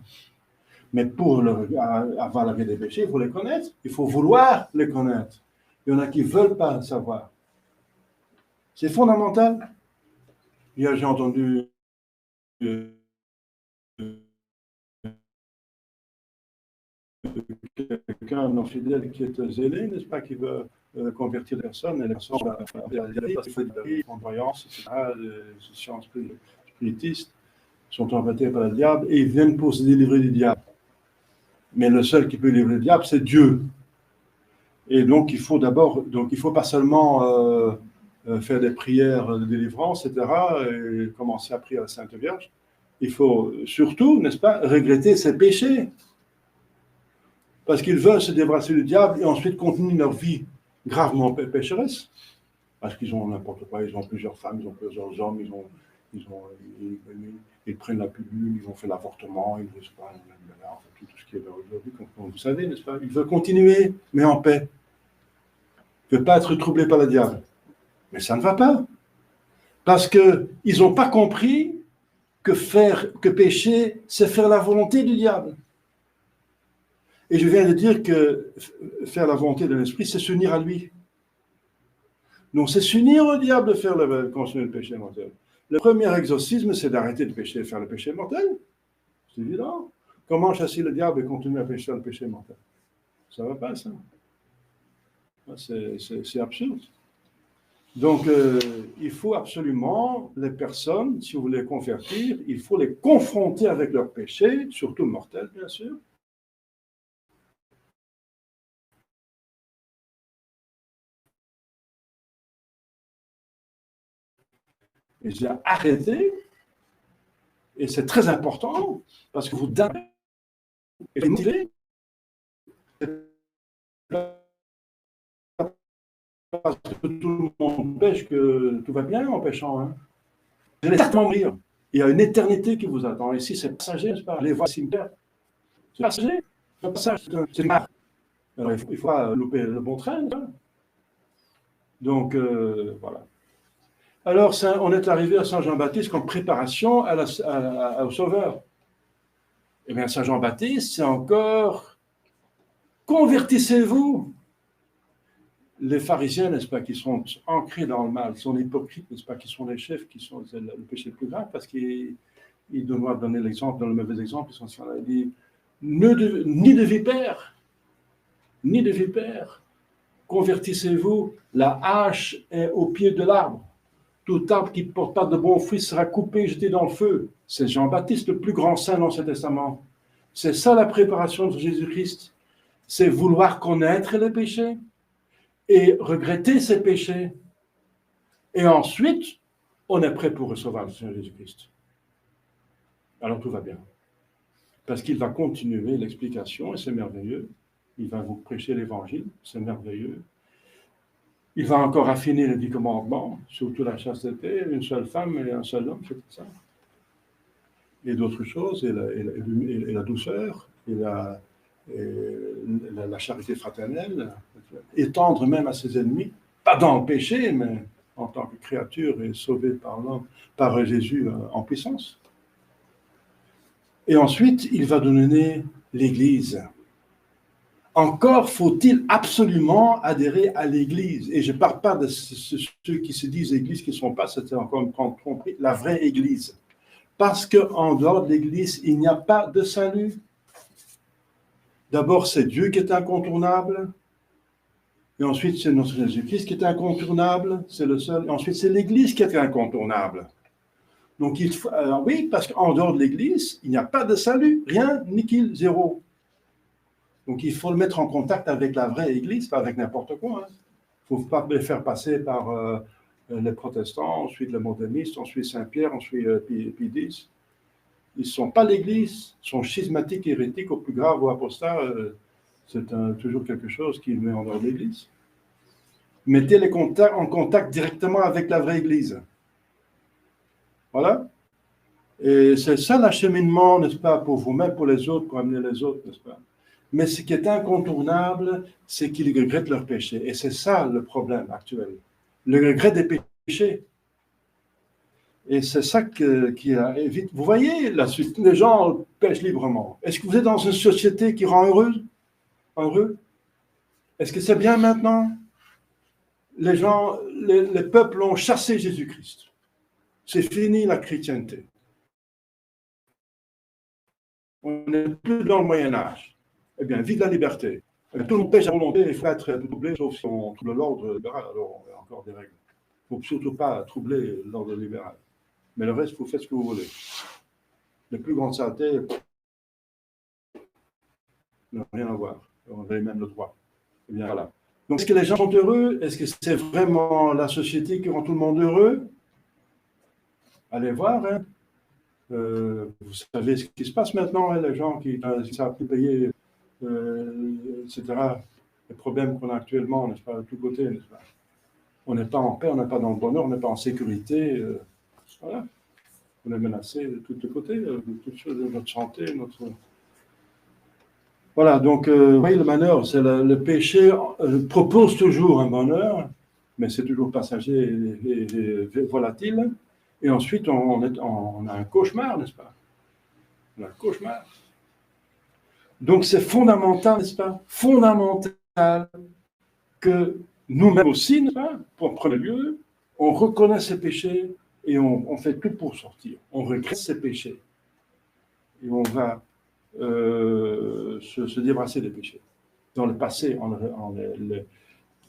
Mais pour avoir le regret des péchés, il faut les connaître. Il faut vouloir les connaître. Il y en a qui ne veulent pas le savoir. C'est fondamental. Hier, j'ai entendu quelqu'un non fidèle qui est zélé, n'est-ce pas, qui veut convertir les personnes, et les personnes parce qu'il faut des croyances, etc., les sciences spiritistes sont embêtés par le diable et ils viennent pour se délivrer du diable. Mais le seul qui peut délivrer le diable, c'est Dieu. Et donc, il faut pas seulement faire des prières de délivrance, etc., et commencer à prier à la Sainte Vierge. Il faut surtout, n'est-ce pas, regretter ses péchés. Parce qu'ils veulent se débarrasser du diable et ensuite continuer leur vie gravement pécheresse. Parce qu'ils ont n'importe quoi, ils ont plusieurs femmes, ils ont plusieurs hommes, ils prennent la pilule, ils ont fait l'avortement, ils ne pas, tout ce qui est aujourd'hui, comme vous savez, n'est-ce pas? Ils veulent continuer, mais en paix. Ils ne veulent pas être troublés par le diable. Mais ça ne va pas. Parce qu'ils n'ont pas compris que pécher, c'est faire la volonté du diable. Et je viens de dire que faire la volonté de l'esprit, c'est s'unir à lui. Donc, c'est s'unir au diable de continuer le péché mortel. Le premier exorcisme, c'est d'arrêter de pécher et faire le péché mortel. C'est évident. Comment chasser le diable et continuer à faire le péché mortel? Ça ne va pas, ça. C'est absurde. Donc, il faut absolument, les personnes, si vous voulez les convertir, il faut les confronter avec leurs péchés, surtout mortels, bien sûr. Et j'ai arrêté, et c'est très important, parce que vous donnez et vous motivez. Parce que tout le monde pêche, que tout va bien en pêchant. Hein. Vous allez certainement mourir. Il y a une éternité qui vous attend. Ici, c'est passager, n'est-ce pas? Allez voir le cimetière. C'est passager. C'est marre. Alors, il faut pas louper le bon train. Hein. Donc, voilà. Alors, on est arrivé à Saint Jean-Baptiste comme préparation au Sauveur. Eh bien, Saint Jean-Baptiste, c'est encore convertissez-vous. Les pharisiens, n'est-ce pas, qui sont ancrés dans le mal, sont hypocrites, n'est-ce pas, qui sont les chefs, qui sont le péché le plus grave, parce qu'ils doivent donner l'exemple, dans le mauvais exemple, ils disent ni de vipère, convertissez-vous, la hache est au pied de l'arbre. Tout arbre qui ne porte pas de bons fruits sera coupé et jeté dans le feu. C'est Jean-Baptiste, le plus grand saint dans l'Ancien Testament. C'est ça la préparation de Jésus-Christ. C'est vouloir connaître les péchés et regretter ses péchés. Et ensuite, on est prêt pour recevoir le Seigneur Jésus-Christ. Alors tout va bien. Parce qu'il va continuer l'explication et c'est merveilleux. Il va vous prêcher l'évangile, c'est merveilleux. Il va encore affiner les 10 commandements, surtout la chasteté, une seule femme et un seul homme, c'est ça. Et d'autres choses, et la douceur, et la charité fraternelle, étendre même à ses ennemis, pas dans le péché, mais en tant que créature et sauvée par l'homme, par Jésus en puissance. Et ensuite, il va donner l'Église. Encore faut-il absolument adhérer à l'Église. Et je ne parle pas de ceux qui se disent Église, qui ne sont pas, c'était encore une tromperie, la vraie Église. Parce qu'en dehors de l'Église, il n'y a pas de salut. D'abord, c'est Dieu qui est incontournable. Et ensuite, c'est notre Jésus-Christ qui est incontournable. C'est le seul. Et ensuite, c'est l'Église qui est incontournable. Donc, oui, parce qu'en dehors de l'Église, il n'y a pas de salut. Rien, nickel, zéro. Donc, il faut le mettre en contact avec la vraie Église, pas avec n'importe quoi. Il ne faut pas le faire passer par les protestants, ensuite les modernistes, ensuite Saint-Pierre, ensuite Pie X. Ils ne sont pas l'Église, ils sont schismatiques, hérétiques, au plus grave ou apostats. C'est toujours quelque chose qui met en dehors de l'Église. Mettez-les en contact directement avec la vraie Église. Voilà. Et c'est ça l'acheminement, n'est-ce pas, pour vous-même, pour les autres, pour amener les autres, n'est-ce pas. Mais ce qui est incontournable, c'est qu'ils regrettent leurs péchés. Et c'est ça le problème actuel. Le regret des péchés. Et c'est ça qui évite. Vous voyez, la suite, les gens pêchent librement. Est-ce que vous êtes dans une société qui rend heureux? Est-ce que c'est bien maintenant? Les gens, les peuples ont chassé Jésus-Christ. C'est fini la chrétienté. On n'est plus dans le Moyen-Âge. Eh bien, vive la liberté. Tout le monde pêche à volonté, il faut être troublé, sauf si on trouble l'ordre libéral. Alors, il y a encore des règles. Il ne faut surtout pas troubler l'ordre libéral. Mais le reste, vous faites ce que vous voulez. Les plus grandes saletés n'ont rien à voir. On avait même le droit. Eh bien, voilà. Donc, est-ce que les gens sont heureux? Est-ce que c'est vraiment la société qui rend tout le monde heureux? Allez voir, hein. Vous savez ce qui se passe maintenant, hein, les gens qui ne savent plus payer, etc. Les problèmes qu'on a actuellement, n'est-ce pas, de tous côtés, n'est-ce pas? On n'est pas en paix, on n'est pas dans le bonheur, on n'est pas en sécurité. Voilà. On est menacé de tous les côtés, de toutes choses, de notre santé, notre... Voilà, donc, oui, le malheur, c'est le péché propose toujours un bonheur, mais c'est toujours passager et volatile. Et ensuite, on a un cauchemar, n'est-ce pas? On a un cauchemar. Donc, c'est fondamental, n'est-ce pas? Fondamental que nous-mêmes aussi, n'est-ce pas? Pour prendre lieu, on reconnaît ses péchés et on fait tout pour sortir. On regrette ses péchés. Et on va se débarrasser des péchés. Dans le passé, en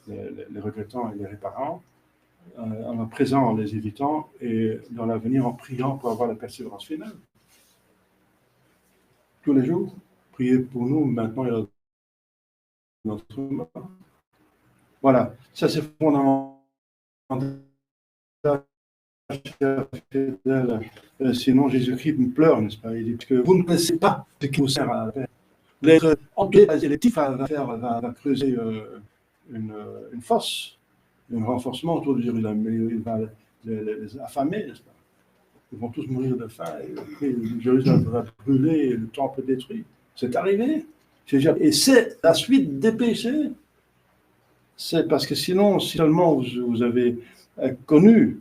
les regrettant et les réparant, en le présent, en les évitant, et dans l'avenir, en priant pour avoir la persévérance finale. Tous les jours, priez pour nous, maintenant et notre mort. Voilà, ça c'est fondamental. Sinon, Jésus-Christ me pleure, n'est-ce pas? Il dit que vous ne connaissez pas ce qui vous sert à faire. L'être électif va creuser une fosse, un renforcement autour de Jérusalem. Il va les affamer, n'est-ce pas? Ils vont tous mourir de faim. Et Jérusalem va brûler, le temple détruit. C'est arrivé. Et c'est la suite des péchés. C'est parce que sinon, si seulement vous avez connu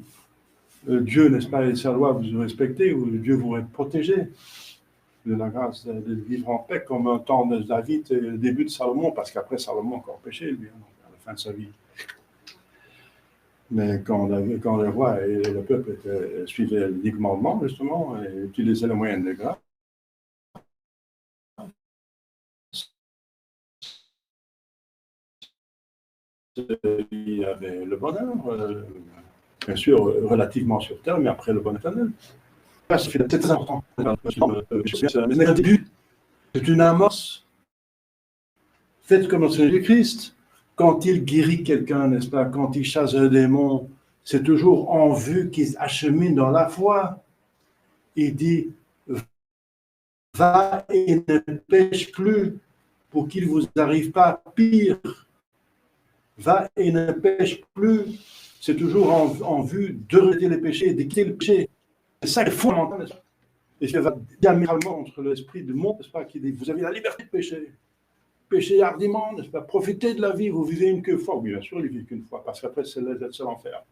Dieu, n'est-ce pas, et sa loi, vous respectez, ou Dieu vous protégé de la grâce de vivre en paix, comme un temps de David et le début de Salomon, parce qu'après Salomon a encore péché, lui, à la fin de sa vie. Mais quand le roi et le peuple suivaient les commandements, justement, et utilisaient le moyen de grâce, il y avait le bonheur, bien sûr, relativement sur terre, mais après le bonheur éternel. C'est très important. C'est un début, c'est une amorce. Faites comme notre Jésus-Christ. Quand il guérit quelqu'un, n'est-ce pas, quand il chasse un démon, c'est toujours en vue qu'il achemine dans la foi. Il dit, va et ne pêche plus pour qu'il ne vous arrive pas pire. va et ne pêche plus. C'est toujours en vue de rejeter les péchés, de quitter le péché. C'est ça qui est fondamental, n'est-ce pas? Et ce qui va diamétralement entre l'esprit du monde, n'est-ce pas, qui dit, vous avez la liberté de pécher. Péchez hardiment, n'est-ce pas? Profitez de la vie, vous vivez une que fois. Oui, bien sûr, ils vivent qu'une fois, parce qu'après, c'est l'enfer.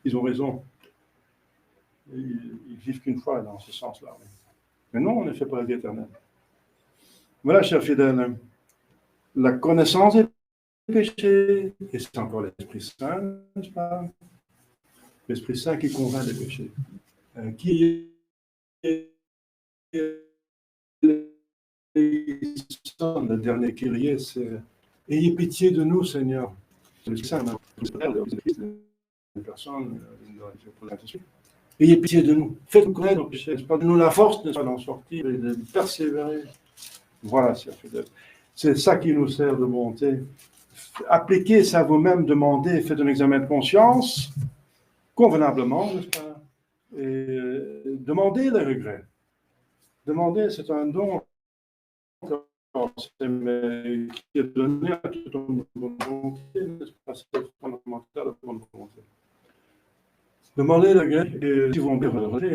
Ils ont raison. Ils vivent qu'une fois dans ce sens-là. Mais non, on ne fait pas la vie éternelle. Voilà, chers fidèles, la connaissance des péchés, et c'est encore l'Esprit Saint, n'est-ce pas? L'Esprit Saint qui convainc des péchés. Qui le dernier Kyrie, c'est « Ayez pitié de nous, Seigneur ». C'est l'Esprit Saint, une personne, ayez pitié de nous, faites-nous connaître nos péchés, donne-nous la force d'en sortir et de persévérer. Voilà, chers fidèles. C'est ça qui nous sert de bonté. Appliquez ça vous-même, demandez, faites un examen de conscience, convenablement, n'est-ce pas? Et demandez le regret. Demandez, c'est un don qui est donné à toute bonne volonté, n'est-ce pas? C'est fondamental à la bonne volonté. Demandez le regret, et si vous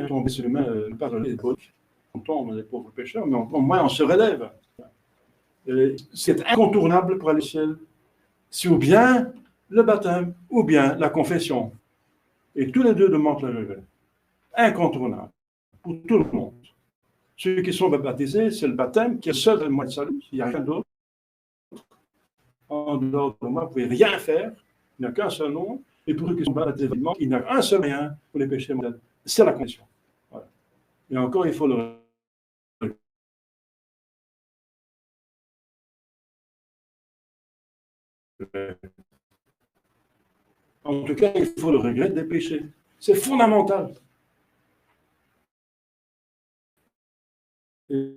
tombez sur les mains, ne pas relèver les pauvres, on tombe, les pauvres pécheurs, mais au moins on se relève. C'est incontournable pour aller au ciel. C'est ou bien le baptême, ou bien la confession. Et tous les deux demandent le regret. Incontournable pour tout le monde. Ceux qui sont baptisés, c'est le baptême qui est seul le moyen de salut. Il n'y a rien d'autre. En dehors de moi, vous ne pouvez rien faire. Il n'y a qu'un seul nom. Et pour ceux qui sont baptisés, il n'y a qu'un seul moyen pour les péchés mortels. C'est la confession. Voilà. Et encore, il faut le En tout cas, il faut le regret des péchés. C'est fondamental. Et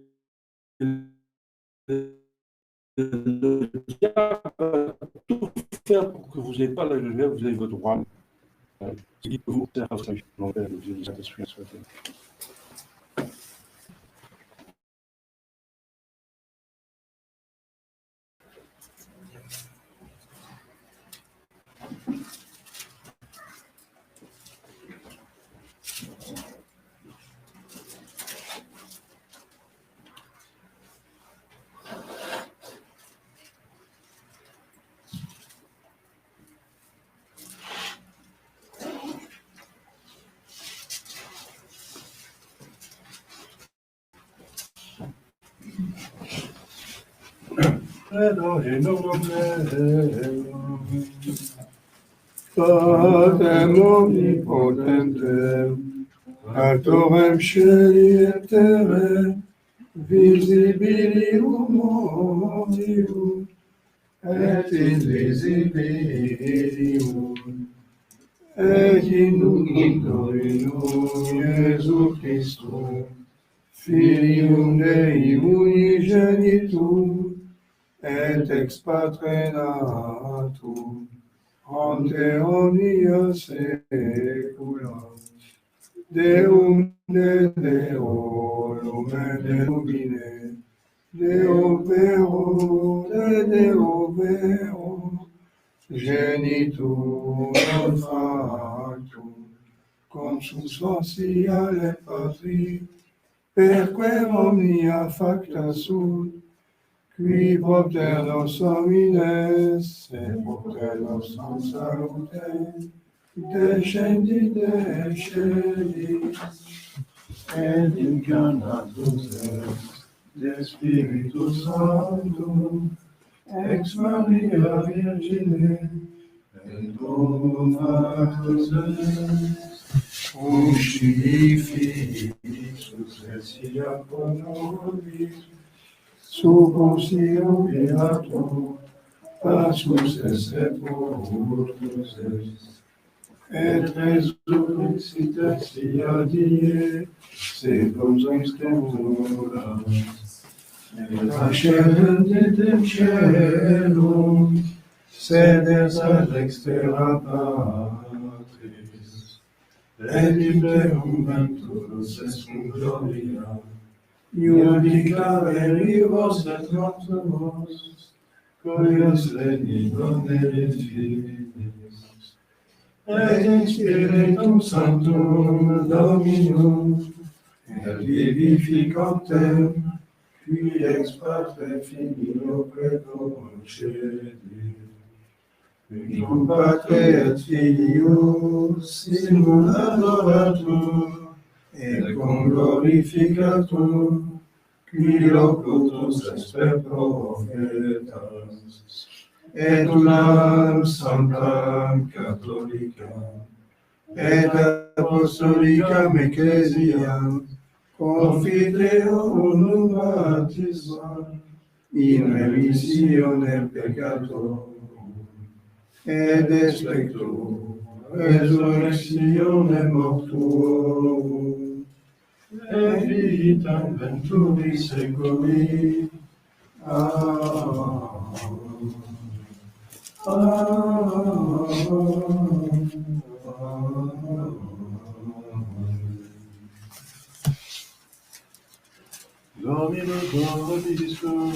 le diable va tout faire pour que vous n'ayez pas le regret, vous ayez votre droit. Il vous sert à votre vie. Patem omnipotentem, autorem sceli et terrae, visibilium omnium, et invisibilium, et in Dominum Iesu Christum, Filium Dei unigenitum, et ex Patre natum, ante omnia saecula, Deum de Deo, lumen de lumine, Deo vero de Deo vero, genitum et factum, consubstantiale Patri, perque omnia facta sunt, qui propter nos homines, et propter nos salute, descendi de celis, et incarnatus est, de Spiritus Sanctum, ex Maria Virgine, et donatus est, uncti fixus et sia pro nobis, Subonsio Pilatum, passus esse purtus est, et resurrexita sia die, secum scriptura, et ascendente in caelum, sedes ad exterra Patris, et liberum venturus est cum gloria, iudica veribus et mortuos, Curios regni donere Filis, et in Spiritum Sanctum Dominum, et vivificantem, qui ex parte Filio preconcebi, cum Patre et Filio simul adoratur, et cum glorificatur, qui locutus est per profetas, et unam sanctam catholicam, et apostolicam ecclesiam, confideo unum baptismam, in remissione peccatorum, et expecto resurrectione mortuorum, et vitam venturi seculi. Amen. Domino Vobiscum,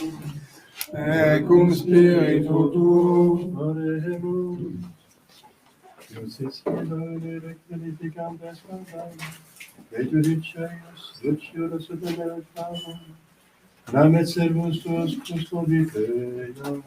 et cum spiritu tuo, oremus. Deus est et qualificam descendam, et judicius, lucius et delectarum, namet servus tuos custoditeam.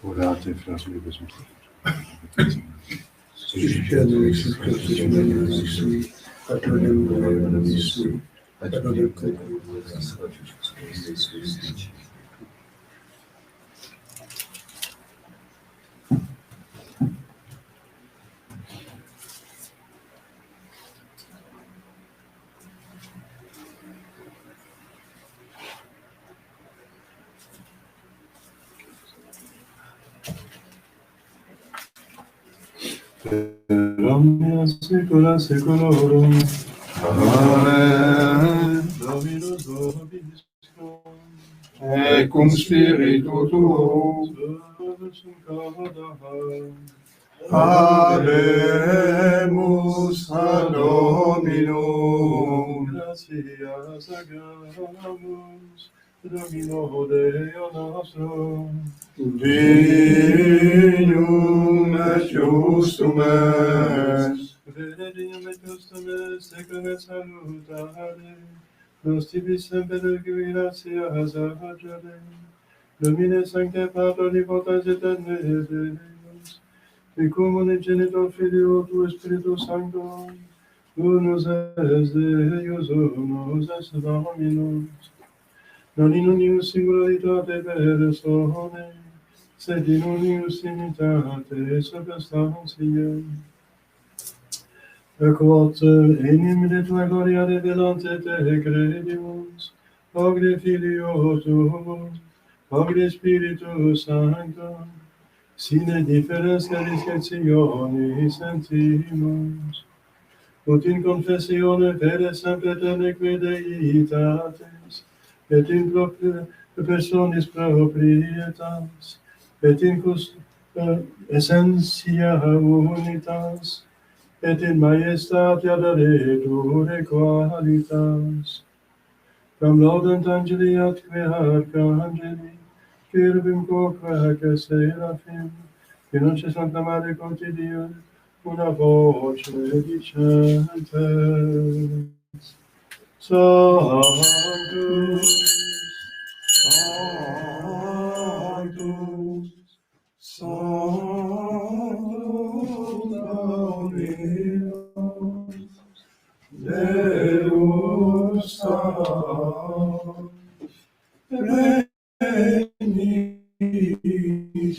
Orate, frères et besoins. Suscitando esses questionamentos, adorando isso, adorando Omnia secula seculorum. Amen. Dominus vobiscum. Et cum spiritu tuo, Salus in Habemus ad Dominum. Gratias agamus, Domino Deo nostrum. Dignum et justum est. Venedium et justum est, secum et salutare, nos tibi semper gratias agere. Domine sancte Patro, Potens et Deus, et comune genitor Filio tu Spiritus Sancto, unus est Deus, unus est Dominus, non in unius singularitate personae, sed in unius unitate substantiae. Quod enim de tua gloria revelante te credimus, Ogni Filio tuo, Ogni Spiritus Sancto, sine differentia discretioni sentimus, ut in confessione fede sempre teneque deitatis, et in personis proprietas, et in essentia unitas, et in maestatia dereture qualitas. Quam laudant angeli atque arcangeli, cherubim quoque seraphim, che non c'è Santa Maria quotidia, una voce dicente, Sanctus, Sanctus, Sanctus Dominus, Deus Sanctus, regnis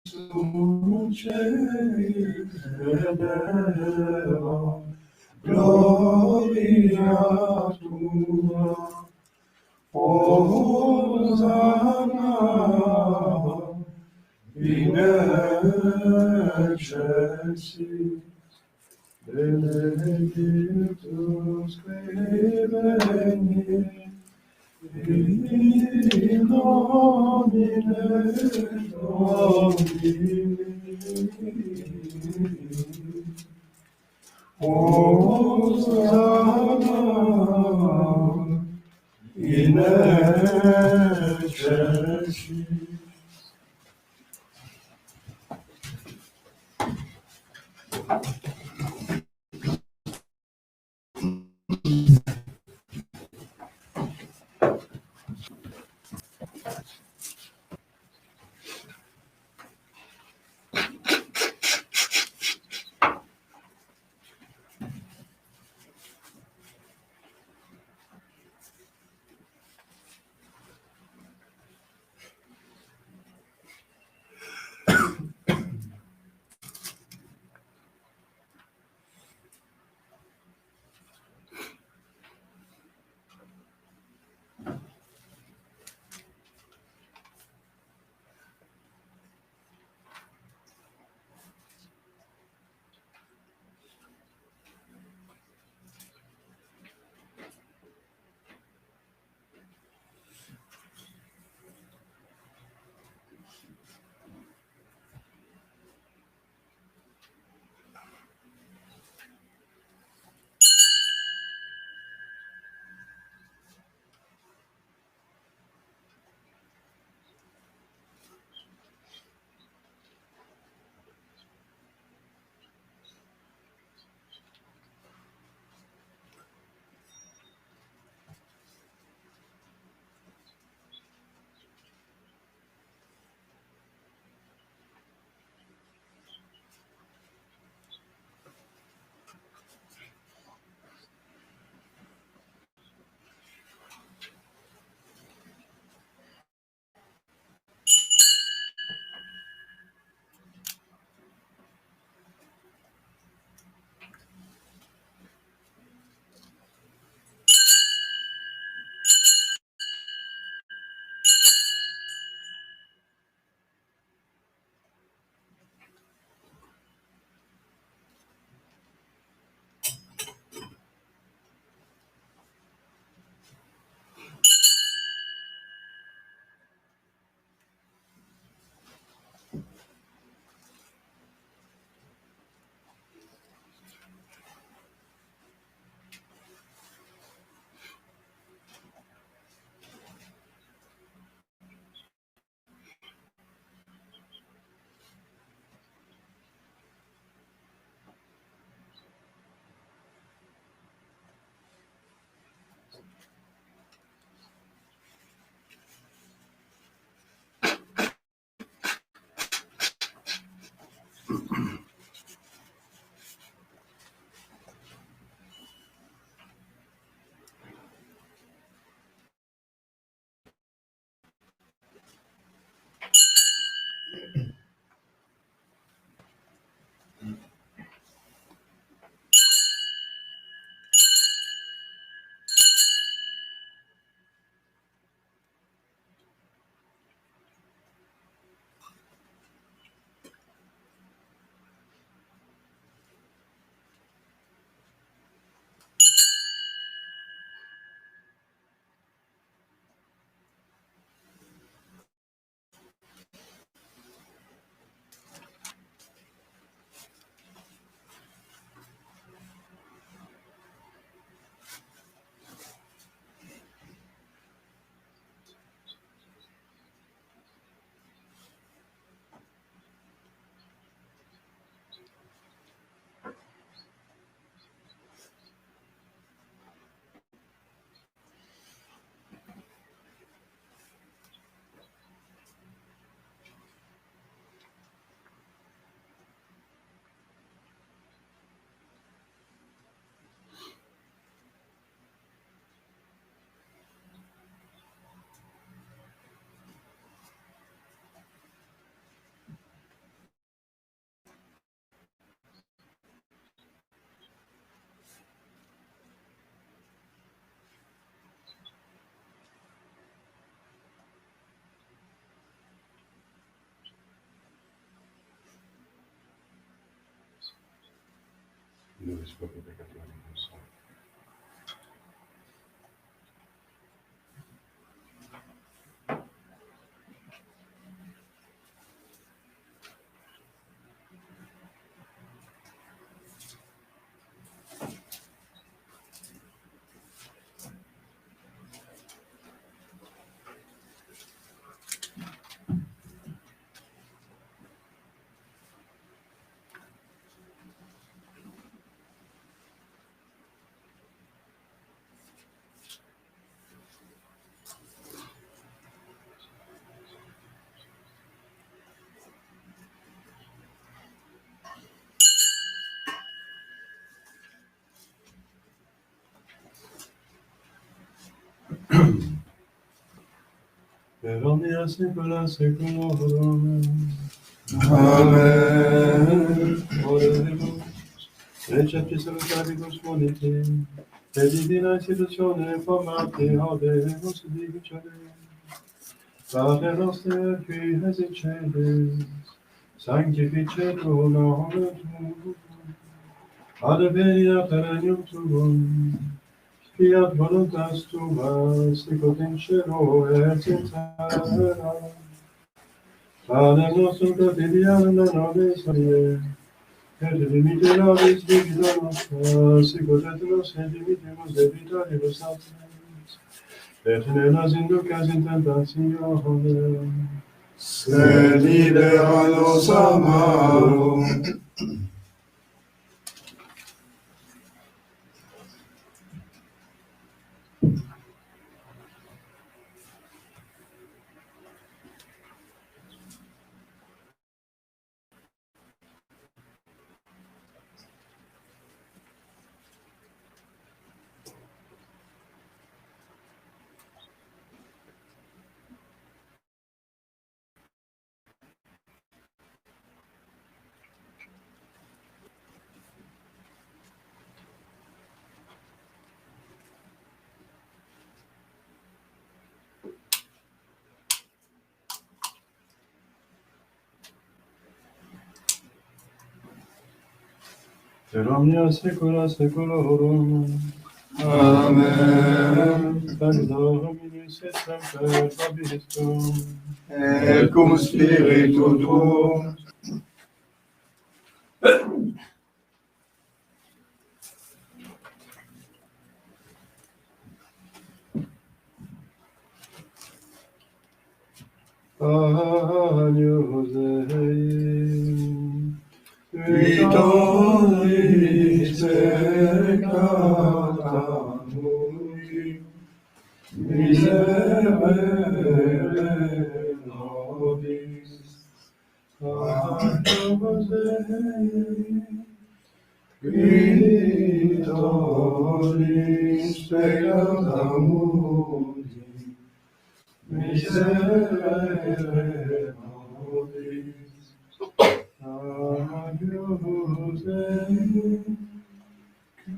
succeris et terra, gloria tua, Hosanna in excelsis, benedictus qui venit in nomine Domini. Hosanna in excelsis. y nubes por peccatori nostri. Per omnia saecula saeculorum. Amen. Oremus, receptis salutaribus moniti, et divina institutione formati habemus dicere. Pater noster, qui es in celis, sanctificetur nomen tuum, adveniat regnum tuum, fiat voluntas tua, sicut in cielo et in terra. Panem nostrum quotidianum da nobis hodie, et dimitte nobis debita nostra, sicut et nos dimittimus debitoribus nostris, et ne nos inducas in tentationem, Sed libera nos a malo. per omnia saecula saeculorum. Amen. Pax Dominus et semper vobis tuum. Et cum spiritu tuum. Agnus Dei, Qui tollis peccata mundi, miserere nobis. Agnus Dei, qui tollis peccata mundi, miserere nobis. Agnus Dei,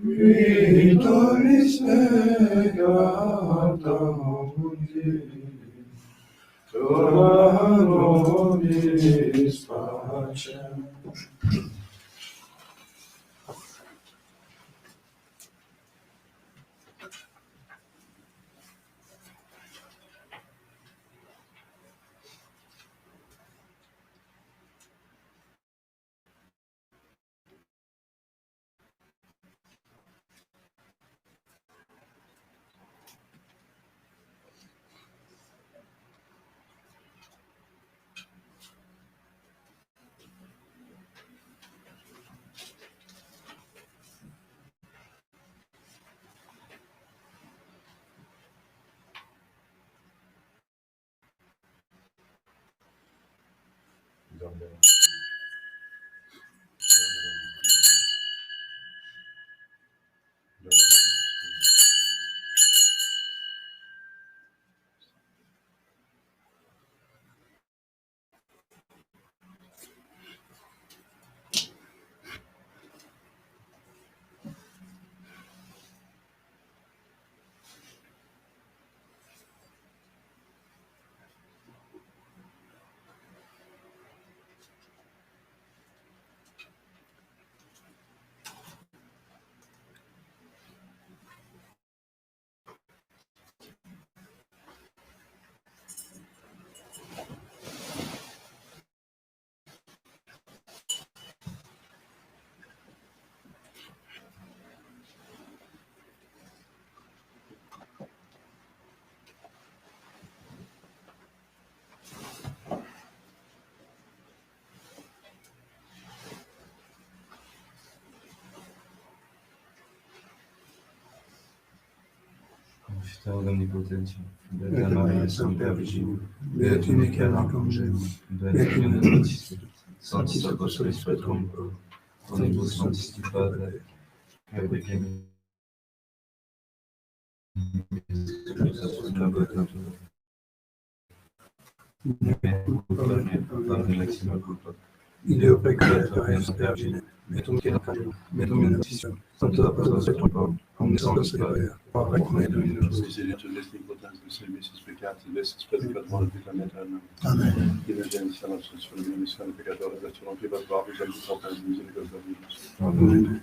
qui tollis peccata mundi, dona nobis pacem. Père omnipotent, Beata Maria, Semper Virgine, Beati Michele Congelum, Beati Benedictis, Sanctis Apostoli Spectrum, Omnibus Sanctis Pater, et Requiem Ideo Peccator Vergine, Metum Michele, Metum Benedictis, Sanctus Apostoli Spectrum, Omnis Sanctus Sanctus, Requiem Dominus. Servicios pecados, veces pecadores de la eterna. Amen. Diligencia la solución de pecadores, la solución de los barrios, el total de misericordia de Dios. Amen.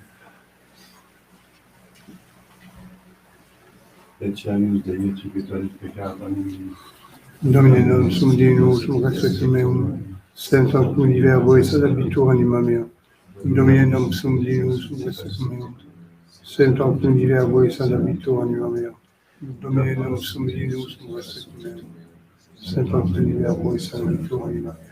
Etianus Dei tributaris peccatum, Domine non sum Deus, sum resurrectum meum, senza cui verbo et salvabitur anima mea. Domine non sum Deus, sum resurrectum meum, senza cui verbo et salvabitur anima mea. Domine non sum Deus, sum resurrectum meum, senza cui verbo et salvabitur anima mea.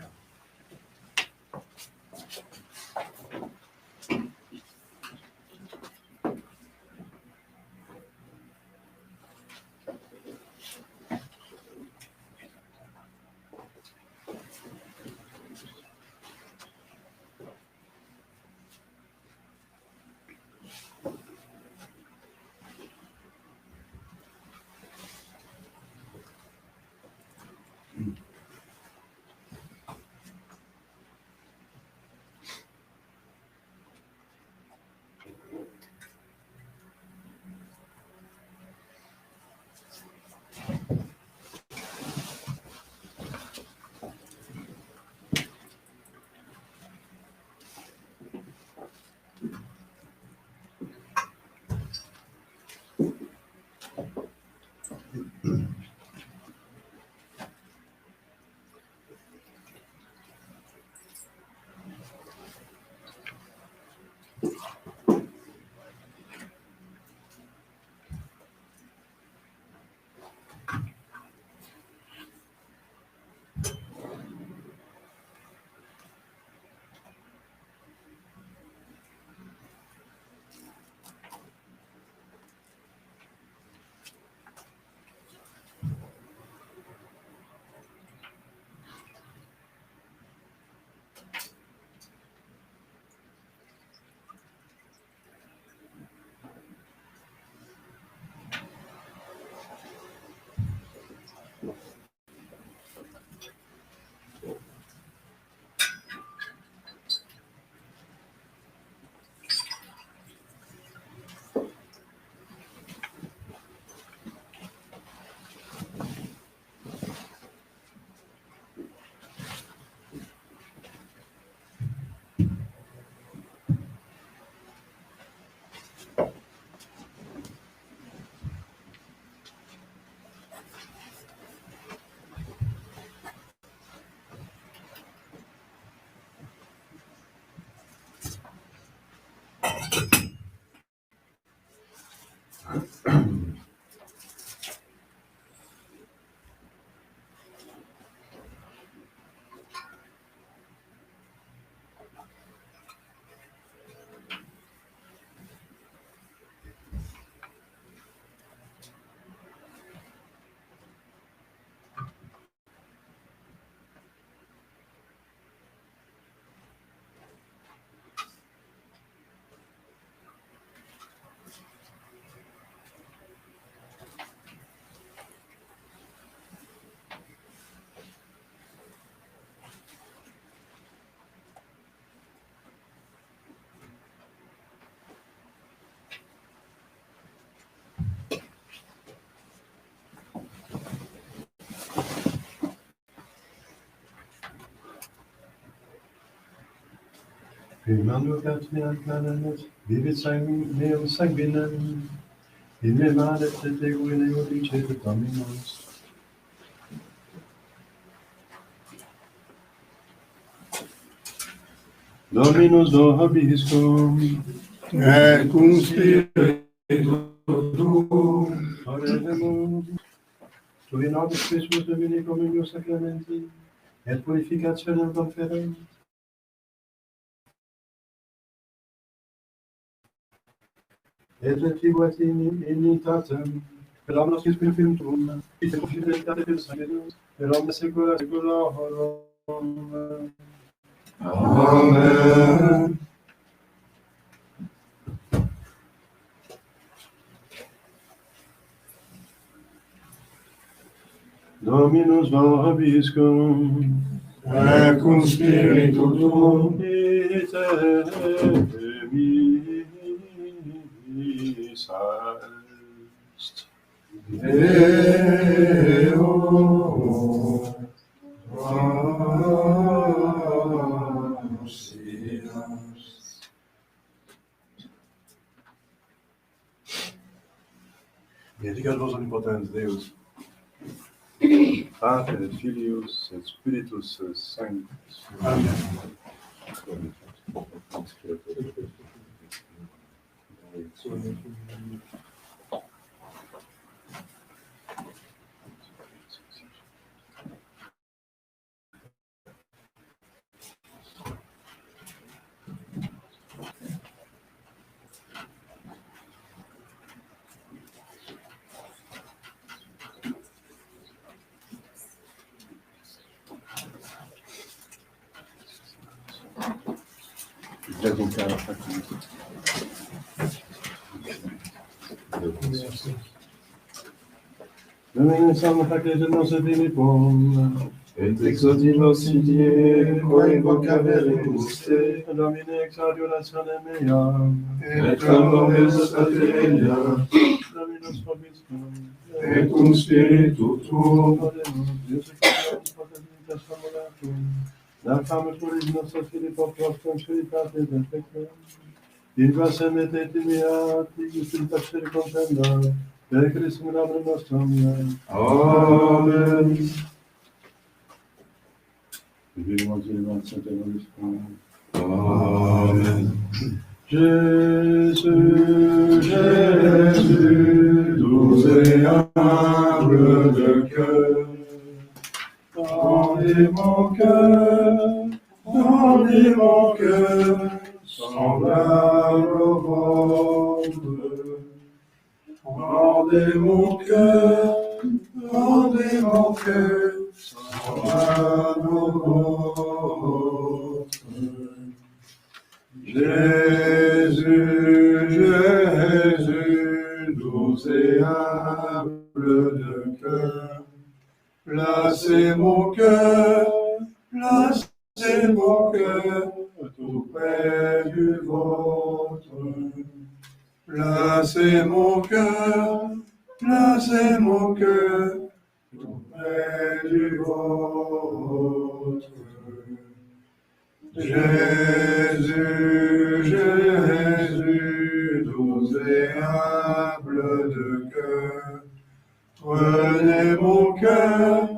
Emmanuel Catmian Cananet, Vivit Neum Sanguinem, in me male te guineo dice Dominus. Dominus vobiscum, Et cum spiritu tuo, oremus, tu in nobis Christus Domini communio sacramenti, et purificationem conferens, et retribuat in unitatem Pelamos que Springfield Tuna, y te confío en la defensa de Dios, el hombre segura, Amen. Dominus vobiscum, et cum spiritu tuum, et missa est. Deo gratias. Benedicat vos omnipotens Deus, Pater et Filius et Spiritus Sanctus. Amen. Dominus Sanctus nos benipom, Et exodivos idie, quo invocavemus te, Domine ex adulationem mea, et amores Evangelia, Dominus vobiscum, Et cum spiritu tuum, Deus et formulatum, Natamus turis nostros Philippo prostum spiritate perfectum, in vasem et etimiat, ius spiritus contenda, per Christum nomen nostrum. Amen. Vivement vivant, Saint-Esprit. Amen. Jésus, Jésus, Doux et humble de cœur, rendez mon cœur, semblable au vôtre. Rendez mon cœur, semblable au vôtre. Jésus, Jésus, doux et humble de cœur, placez mon cœur tout près du vôtre. Placez mon cœur tout près du vôtre. Jésus, Jésus, doux et humble de cœur, prenez mon cœur,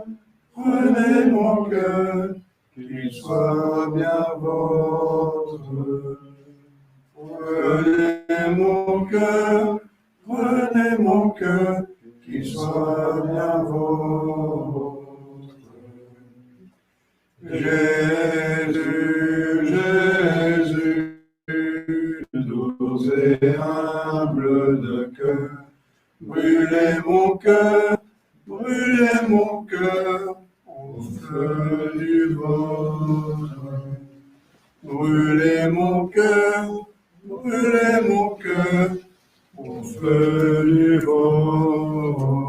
qu'il soit bien vôtre. Prenez mon cœur, qu'il soit bien vôtre. Jésus, Jésus, doux et humble de cœur, brûlez mon cœur, au feu du vôtre. Brûlez mon cœur, au feu du vôtre.